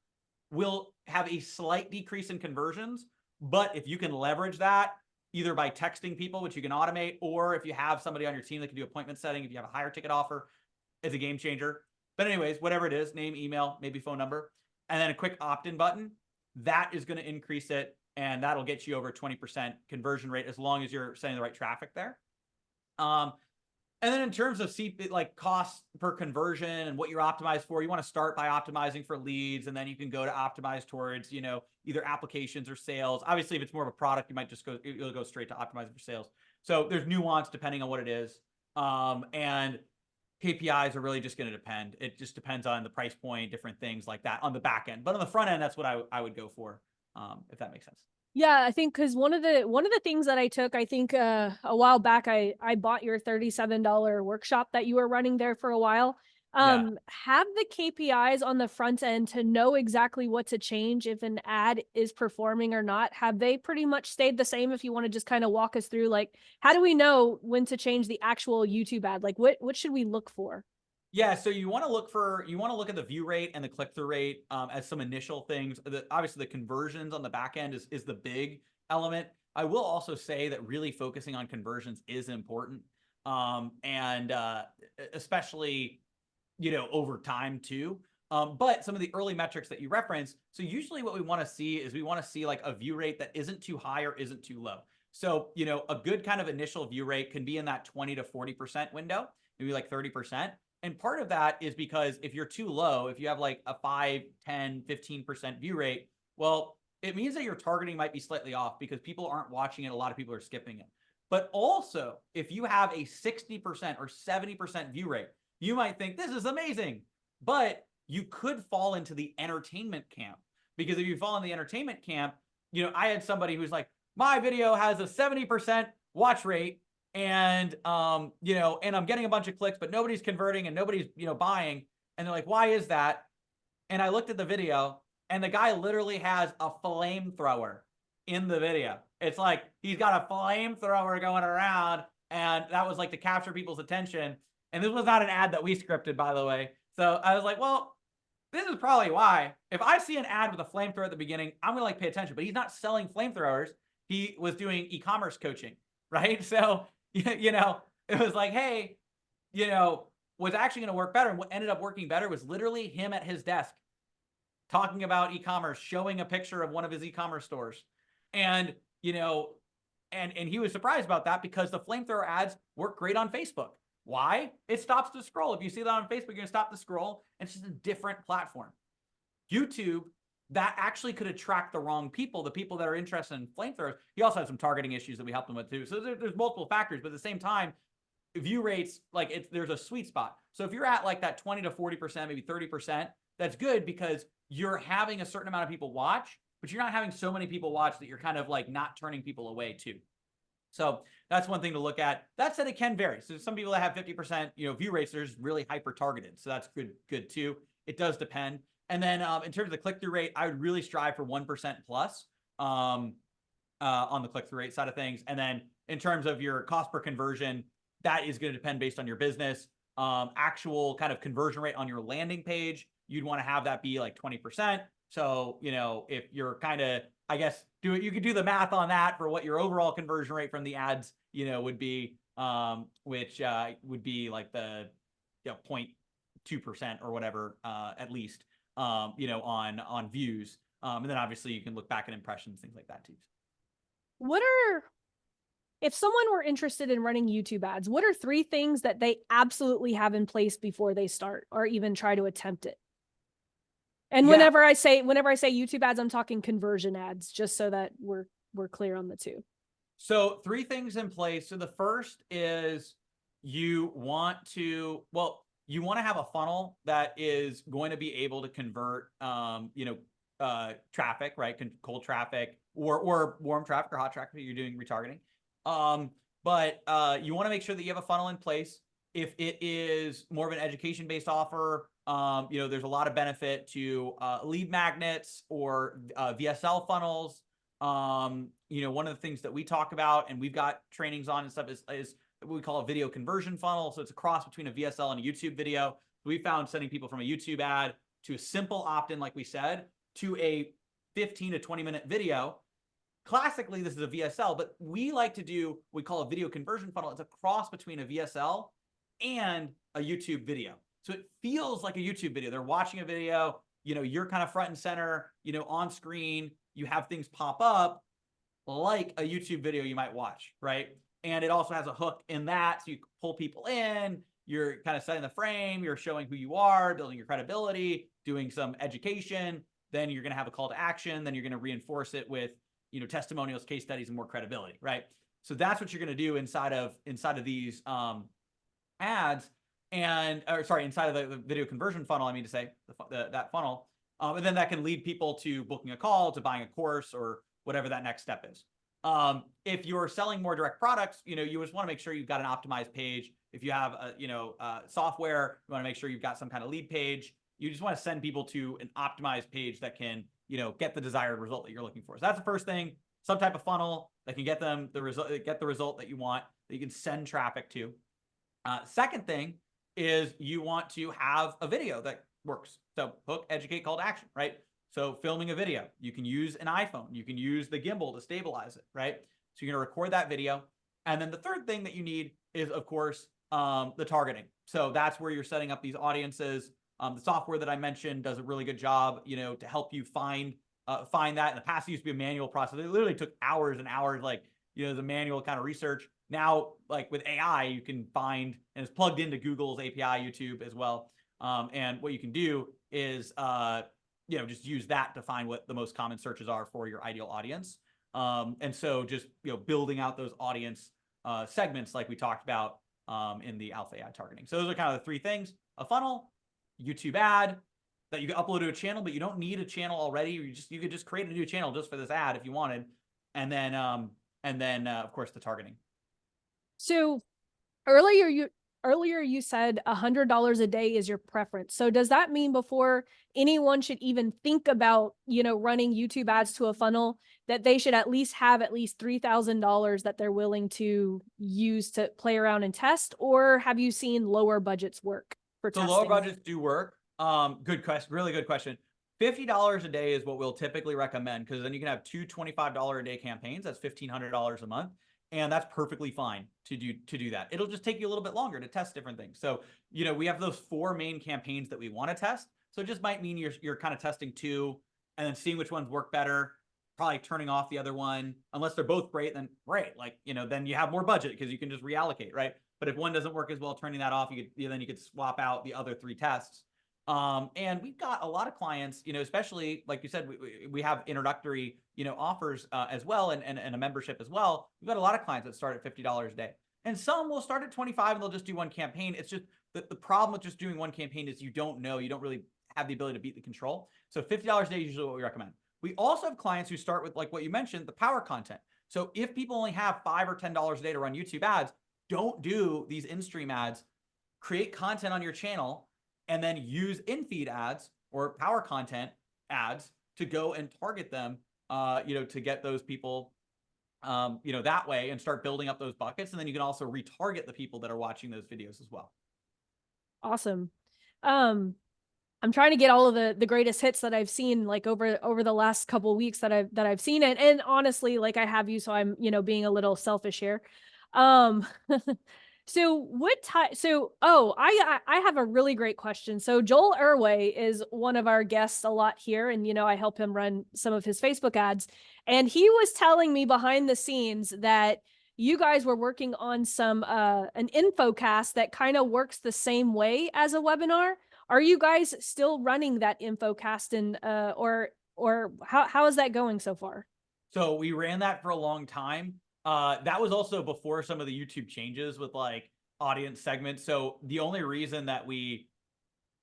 S2: will have a slight decrease in conversions. But if you can leverage that either by texting people, which you can automate, or if you have somebody on your team that can do appointment setting, if you have a higher ticket offer, it's a game changer. But anyways, whatever it is, name, email, maybe phone number, and then a quick opt-in button, that is going to increase it. And that'll get you over 20% conversion rate as long as you're sending the right traffic there. And then in terms of like cost per conversion and what you're optimized for, you want to start by optimizing for leads, and then you can go to optimize towards, you know, either applications or sales. Obviously, if it's more of a product, you might just you'll go straight to optimizing for sales. So there's nuance depending on what it is. And KPIs are really just going to depend. It just depends on the price point, different things like that on the back end. But on the front end, that's what I would go for, if that makes sense.
S1: Yeah, I think because one of the things that I took, I think a while back, I bought your $37 workshop that you were running there for a while.
S2: Yeah.
S1: Have the KPIs on the front end to know exactly what to change if an ad is performing or not. Have they pretty much stayed the same? If you want to just kind of walk us through, like, how do we know when to change the actual YouTube ad? Like, what should we look for?
S2: Yeah, so you want to look at the view rate and the click-through rate as some initial things. Obviously, the conversions on the back end is the big element. I will also say that really focusing on conversions is important, and especially, you know, over time too. But some of the early metrics that you referenced. So usually, what we want to see is we want to see like a view rate that isn't too high or isn't too low. So, you know, a good kind of initial view rate can be in that 20 to 40% window, maybe like 30%. And part of that is because if you're too low, if you have like a 5, 10, 15% view rate, well, it means that your targeting might be slightly off because people aren't watching it. A lot of people are skipping it. But also, if you have a 60% or 70% view rate, you might think this is amazing, but you could fall into the entertainment camp. Because if you fall in the entertainment camp, you know, I had somebody who's like, my video has a 70% watch rate, and you know, and I'm getting a bunch of clicks, but nobody's converting and nobody's, you know, buying. And they're like, why is that? And I looked at the video, and the guy literally has a flamethrower in the video. It's like he's got a flamethrower going around, and that was like to capture people's attention. And this was not an ad that we scripted, by the way. So I was like, well, this is probably why. If I see an ad with a flamethrower at the beginning, I'm gonna like pay attention. But he's not selling flamethrowers. He was doing e-commerce coaching, right? So you know, it was like, hey, you know, what's actually going to work better, and what ended up working better was literally him at his desk talking about e-commerce, showing a picture of one of his e-commerce stores. And, you know, and he was surprised about that because the flamethrower ads work great on Facebook. Why? It stops the scroll. If you see that on Facebook, you're going to stop the scroll. And it's just a different platform. YouTube, that actually could attract the wrong people, the people that are interested in flamethrowers. He also had some targeting issues that we helped him with too. So there's multiple factors, but at the same time, view rates, like there's a sweet spot. So if you're at like that 20 to 40%, maybe 30%, that's good because you're having a certain amount of people watch, but you're not having so many people watch that you're kind of like not turning people away too. So that's one thing to look at. That said, it can vary. So some people that have 50%, you know, view rates, they're just really hyper targeted. So that's good too. It does depend. And then in terms of the click-through rate, I would really strive for 1% plus on the click-through rate side of things. And then in terms of your cost per conversion, that is going to depend based on your business. Actual kind of conversion rate on your landing page, you'd want to have that be like 20%. So, you know, if you're kind of, I guess, you could do the math on that for what your overall conversion rate from the ads, you know, would be, which would be like the 0.2% or whatever, at least, you know, on views. And then obviously you can look back at impressions, things like that too.
S1: If someone were interested in running YouTube ads, what are 3 things that they absolutely have in place before they start or even try to attempt it? And
S2: Yeah.
S1: whenever I say YouTube ads, I'm talking conversion ads, just so that we're clear on the two.
S2: So 3 things in place. So the first is you want to have a funnel that is going to be able to convert, you know, traffic, right? Cold traffic or warm traffic or hot traffic that you're doing retargeting. But you want to make sure that you have a funnel in place. If it is more of an education-based offer, you know, there's a lot of benefit to lead magnets or VSL funnels. You know, one of the things that we talk about and we've got trainings on and stuff is what we call a video conversion funnel. So it's a cross between a VSL and a YouTube video. We found sending people from a YouTube ad to a simple opt-in, like we said, to a 15 to 20-minute video. Classically, this is a VSL, but we like to do what we call a video conversion funnel. It's a cross between a VSL and a YouTube video. So it feels like a YouTube video. They're watching a video, you're kind of front and center, on screen, you have things pop up like a YouTube video you might watch, right? And it also has a hook in that, so you pull people in, you're kind of setting the frame, you're showing who you are, building your credibility, doing some education, then you're going to have a call to action, then you're going to reinforce it with, testimonials, case studies, and more credibility, right? So that's what you're going to do inside of these ads, inside of the video conversion funnel, I mean to say, that funnel. And then that can lead people to booking a call, to buying a course, or whatever that next step is. If you're selling more direct products, you just want to make sure you've got an optimized page. If you have software, you want to make sure you've got some kind of lead page. You just want to send people to an optimized page that can, get the desired result that you're looking for. So that's the first thing, some type of funnel that can get them the result that you want, that you can send traffic to. Second thing is you want to have a video that works. So hook, educate, call to action, right? So filming a video, you can use an iPhone, you can use the gimbal to stabilize it, right? So you're going to record that video. And then the third thing that you need is, of course, the targeting. So that's where you're setting up these audiences. The software that I mentioned does a really good job, to help you find that. In the past, it used to be a manual process. It literally took hours and hours, the manual kind of research. Now, like with AI, you can find, and it's plugged into Google's API, YouTube as well. And what you can do is, just use that to find what the most common searches are for your ideal audience. And so just, building out those audience segments like we talked about in the Alpha AI targeting. So those are kind of the three things: a funnel, YouTube ad that you can upload to a channel, but you don't need a channel already. You could just create a new channel just for this ad if you wanted. And then of course, the targeting.
S1: So earlier you said $100 a day is your preference. So does that mean before anyone should even think about, running YouTube ads to a funnel, that they should at least have $3,000 that they're willing to use to play around and test? Or have you seen lower budgets work for testing?
S2: So lower budgets do work. Good question. Really good question. $50 a day is what we'll typically recommend, because then you can have two $25 a day campaigns. That's $1,500 a month. And that's perfectly fine to do that. It'll just take you a little bit longer to test different things. So, we have those 4 main campaigns that we want to test. So it just might mean you're kind of testing 2 and then seeing which ones work better, probably turning off the other one. Unless they're both great, then great. Then you have more budget because you can just reallocate, right? But if one doesn't work as well, turning that off, then you could swap out the other 3 tests. And we've got a lot of clients, especially like you said, we have introductory, offers as well, and a membership as well. We've got a lot of clients that start at $50 a day, and some will start at 25 and they'll just do one campaign. It's just the problem with just doing one campaign is you don't really have the ability to beat the control. So $50 a day is usually what we recommend. We also have clients who start with, like what you mentioned, the power content. So if people only have $5 or $10 a day to run YouTube ads, don't do these in-stream ads. Create content on your channel and then use in-feed ads or power content ads to go and target them, to get those people, that way, and start building up those buckets. And then you can also retarget the people that are watching those videos as well.
S1: Awesome. I'm trying to get all of the greatest hits that I've seen, like over the last couple of weeks that I've seen it. And honestly, like I have you, so I'm, being a little selfish here. So I have a really great question. So Joel Irway is one of our guests a lot here, and I help him run some of his Facebook ads. And he was telling me behind the scenes that you guys were working on some an infocast that kind of works the same way as a webinar. Are you guys still running that infocast, and or how is that going so far?
S2: So we ran that for a long time. That was also before some of the YouTube changes with like audience segments. So the only reason that we,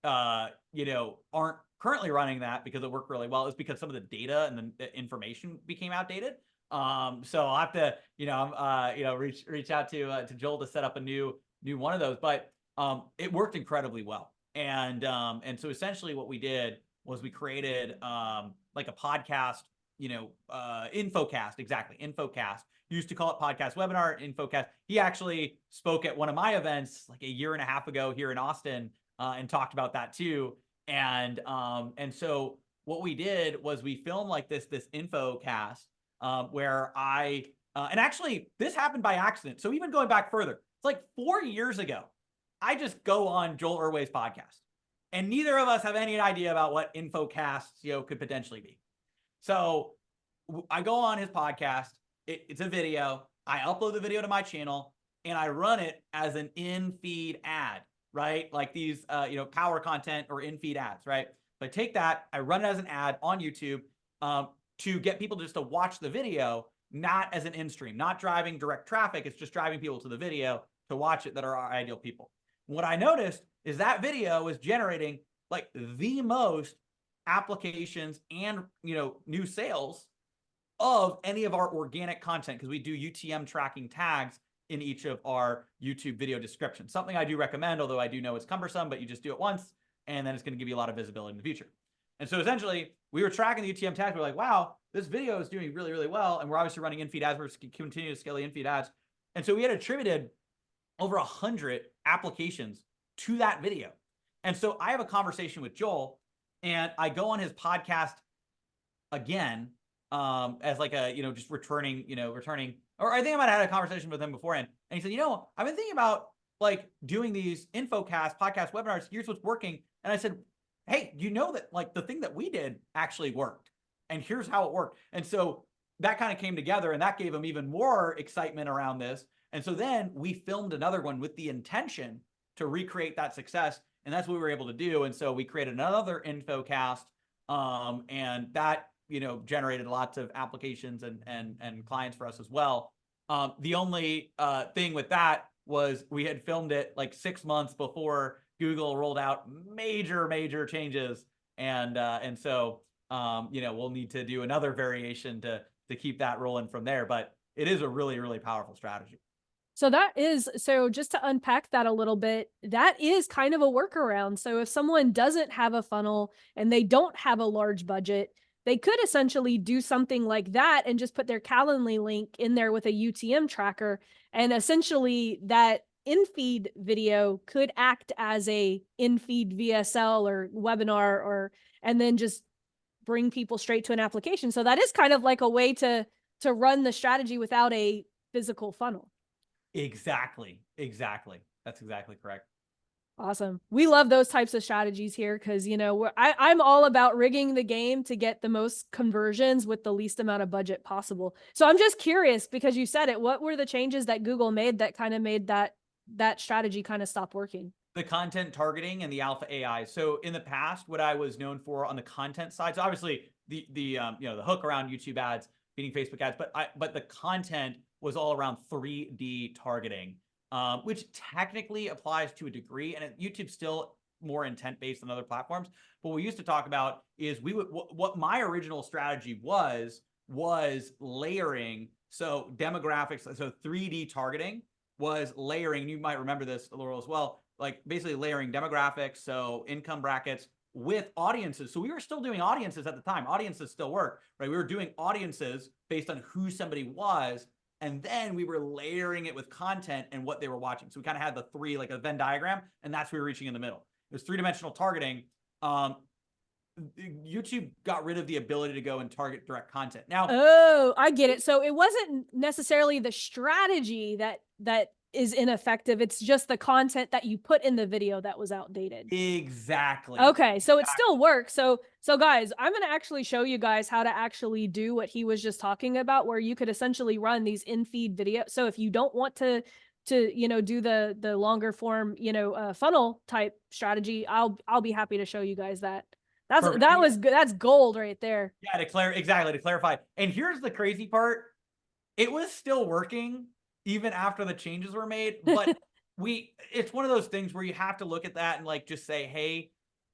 S2: aren't currently running that because it worked really well is because some of the data and the information became outdated. So I'll have to, reach out to Joel to set up a new one of those. But it worked incredibly well. And so essentially what we did was we created like a podcast, infocast, exactly, infocast. Used to call it podcast webinar, infocast. He actually spoke at one of my events like a year and a half ago here in Austin and talked about that too. And so what we did was we filmed like this info cast where and actually this happened by accident. So even going back further, it's like 4 years ago, I just go on Joel Urway's podcast, and neither of us have any idea about what infocasts, could potentially be. So I go on his podcast. It's a video. I upload the video to my channel, and I run it as an in-feed ad, right? Like these, power content or in-feed ads, right? So I take that, I run it as an ad on YouTube to get people just to watch the video, not as an in-stream, not driving direct traffic. It's just driving people to the video to watch it that are our ideal people. What I noticed is that video was generating like the most applications and, new sales of any of our organic content, because we do UTM tracking tags in each of our YouTube video descriptions. Something I do recommend, although I do know it's cumbersome, but you just do it once and then it's going to give you a lot of visibility in the future. And so essentially we were tracking the UTM tags. We're like, wow, this video is doing really, really well. And we're obviously running in-feed ads. We're continuing to scale the in-feed ads. And so we had attributed over 100 applications to that video. And so I have a conversation with Joel, and I go on his podcast again as like a, just returning, or I think I might have had a conversation with him beforehand. And he said, I've been thinking about like doing these infocast podcast webinars. Here's what's working. And I said, hey, you know that like the thing that we did actually worked, and here's how it worked. And so that kind of came together, and that gave him even more excitement around this. And so then we filmed another one with the intention to recreate that success. And that's what we were able to do. And so we created another infocast, and that, generated lots of applications and clients for us as well. The only thing with that was we had filmed it like 6 months before Google rolled out major changes. And so, we'll need to do another variation to keep that rolling from there. But it is a really, really powerful strategy.
S1: So just to unpack that a little bit, that is kind of a workaround. So if someone doesn't have a funnel and they don't have a large budget, they could essentially do something like that and just put their Calendly link in there with a UTM tracker. And essentially that in-feed video could act as a in-feed VSL or webinar, and then just bring people straight to an application. So that is kind of like a way to run the strategy without a physical funnel.
S2: Exactly. That's exactly correct.
S1: Awesome. We love those types of strategies here because, I'm all about rigging the game to get the most conversions with the least amount of budget possible. So I'm just curious, because you said it, what were the changes that Google made that kind of made that strategy kind of stop working?
S2: The content targeting and the alpha AI. So in the past, what I was known for on the content side, so obviously the hook around YouTube ads, beating Facebook ads, but the content was all around 3D targeting, which technically applies to a degree, and YouTube's still more intent based than other platforms. But what we used to talk about is what my original strategy was layering. So demographics, so 3D targeting was layering. You might remember this, Laurel, as well. Like basically layering demographics, so income brackets with audiences. So we were still doing audiences at the time. Audiences still work, right? We were doing audiences based on who somebody was, and then we were layering it with content and what they were watching. So we kind of had the three, like a Venn diagram, and that's where we were reaching in the middle. It was three-dimensional targeting. YouTube got rid of the ability to go and target direct content. Now,
S1: oh, I get it. So it wasn't necessarily the strategy that is ineffective. It's just the content that you put in the video that was outdated.
S2: Exactly.
S1: Okay, so it still works. So guys, I'm going to actually show you guys how to actually do what he was just talking about, where you could essentially run these in-feed videos. So if you don't want to do the longer form, funnel type strategy, I'll be happy to show you guys that. That was good. That's gold right there.
S2: Yeah, to clarify. And here's the crazy part. It was still working even after the changes were made, but it's one of those things where you have to look at that and like just say, hey,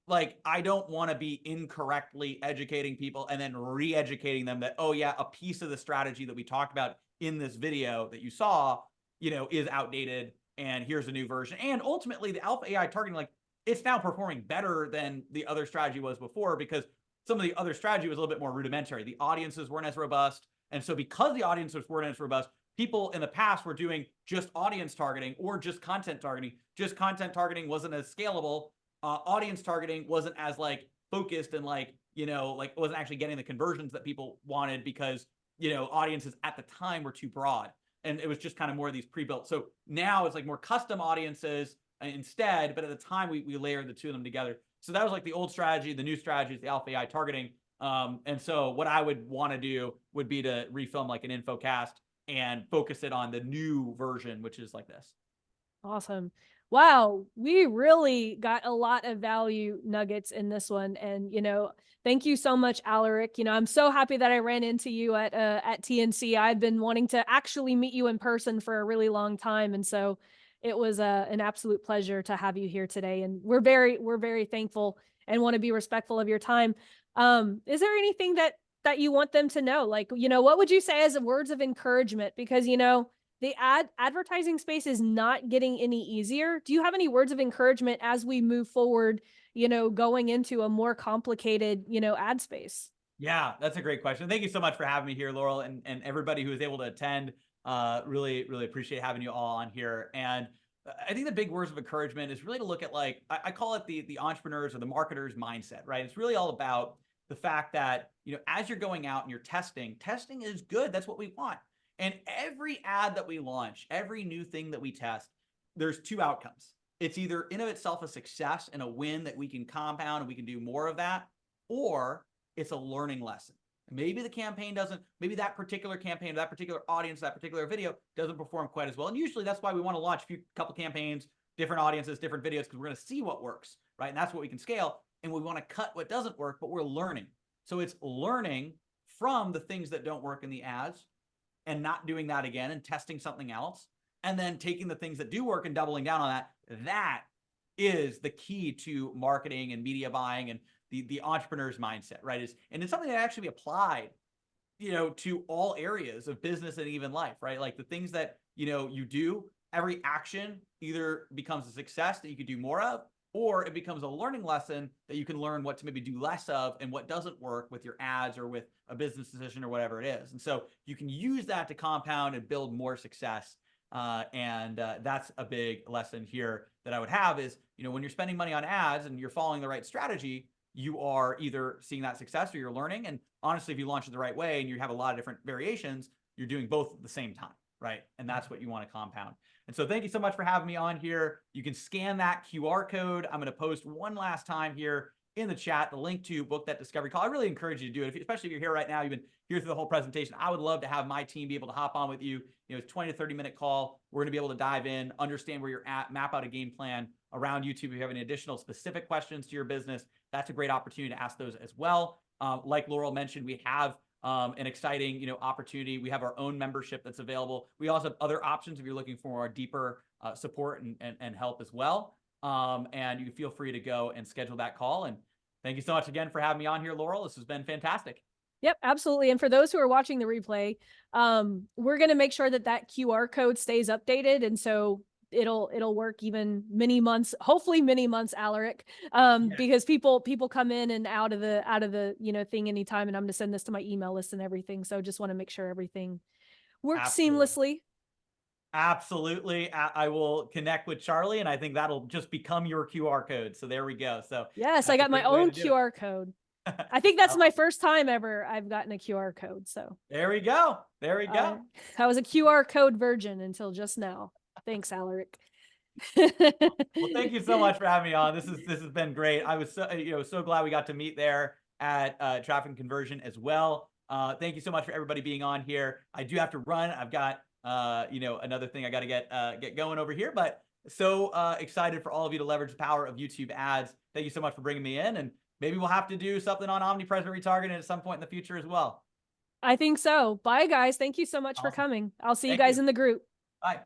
S2: like I don't want to be incorrectly educating people and then re-educating them that, oh yeah, a piece of the strategy that we talked about in this video that you saw, is outdated, and here's a new version. And ultimately the alpha AI targeting, like it's now performing better than the other strategy was before, because some of the other strategy was a little bit more rudimentary. The audiences weren't as robust. And so because the audiences weren't as robust, people in the past were doing just audience targeting or just content targeting. Just content targeting wasn't as scalable. Audience targeting wasn't as like focused and like like wasn't actually getting the conversions that people wanted because, audiences at the time were too broad. And it was just kind of more of these pre-built. So now it's like more custom audiences instead, but at the time we layered the two of them together. So that was like the old strategy. The new strategy is the alpha AI targeting. And so what I would want to do would be to refilm like an infocast and focus it on the new version, which is like this.
S1: Awesome. Wow, we really got a lot of value nuggets in this one. And, thank you so much, Aleric. I'm so happy that I ran into you at TNC. I've been wanting to actually meet you in person for a really long time. And so it was an absolute pleasure to have you here today. And we're very thankful and want to be respectful of your time. Is there anything that you want them to know? Like, what would you say as words of encouragement? Because, the advertising space is not getting any easier. Do you have any words of encouragement as we move forward, going into a more complicated, ad space?
S2: Yeah, that's a great question. Thank you so much for having me here, Laurel, and everybody who was able to attend. Really, really appreciate having you all on here. And I think the big words of encouragement is really to look at like I call it the entrepreneurs or the marketers mindset, right? It's really all about the fact that as you're going out and you're testing is good. That's what we want. And every ad that we launch, every new thing that we test, there's two outcomes. It's either in of itself a success and a win that we can compound and we can do more of that, or it's a learning lesson. Maybe the campaign doesn't, maybe that particular campaign, that particular audience, that particular video doesn't perform quite as well. And usually that's why we want to launch a couple campaigns, different audiences, different videos, because we're going to see what works, right? And that's what we can scale. And we want to cut what doesn't work, but we're learning. So it's learning from the things that don't work in the ads and not doing that again and testing something else. And then taking the things that do work and doubling down on that. That is the key to marketing and media buying and the entrepreneur's mindset, right? And it's something that actually applied, to all areas of business and even life, right? Like the things that, you do, every action either becomes a success that you could do more of, or it becomes a learning lesson that you can learn what to maybe do less of and what doesn't work with your ads or with a business decision or whatever it is. And so you can use that to compound and build more success. And that's a big lesson here that I would have is, when you're spending money on ads and you're following the right strategy, you are either seeing that success or you're learning. And honestly, if you launch it the right way and you have a lot of different variations, you're doing both at the same time, right? And that's what you want to compound. And so thank you so much for having me on here. You can scan that QR code. I'm going to post one last time here in the chat, the link to book that discovery call. I really encourage you to do it, especially if you're here right now, you've been here through the whole presentation. I would love to have my team be able to hop on with you. It's 20 to 30 minute call. We're going to be able to dive in, understand where you're at, map out a game plan around YouTube. If you have any additional specific questions to your business, that's a great opportunity to ask those as well. Like Laurel mentioned, we have an exciting, opportunity. We have our own membership that's available. We also have other options if you're looking for our deeper support and help as well. And you feel free to go and schedule that call. And thank you so much again for having me on here, Laurel. This has been fantastic.
S1: Yep, absolutely. And for those who are watching the replay, we're going to make sure that QR code stays updated. And so it'll work even many months, hopefully many months, Aleric, because people come in and out of the thing anytime. And I'm going to send this to my email list and everything. So just want to make sure everything works seamlessly.
S2: Absolutely. I will connect with Charlie, and I think that'll just become your QR code. So there we go. So
S1: yes, I got my own QR code. I think that's my first time ever I've gotten a QR code. So
S2: there we go. There we go.
S1: I was a QR code virgin until just now. Thanks, Aleric.
S2: Well, thank you so much for having me on. This has been great. I was so glad we got to meet there at Traffic and Conversion as well. Thank you so much for everybody being on here. I do have to run. I've got another thing I got to get going over here, but so excited for all of you to leverage the power of YouTube ads. Thank you so much for bringing me in, and maybe we'll have to do something on omnipresent retargeting at some point in the future as well.
S1: I think so. Bye, guys. Thank you so much for coming. I'll see you guys in the group.
S2: Bye.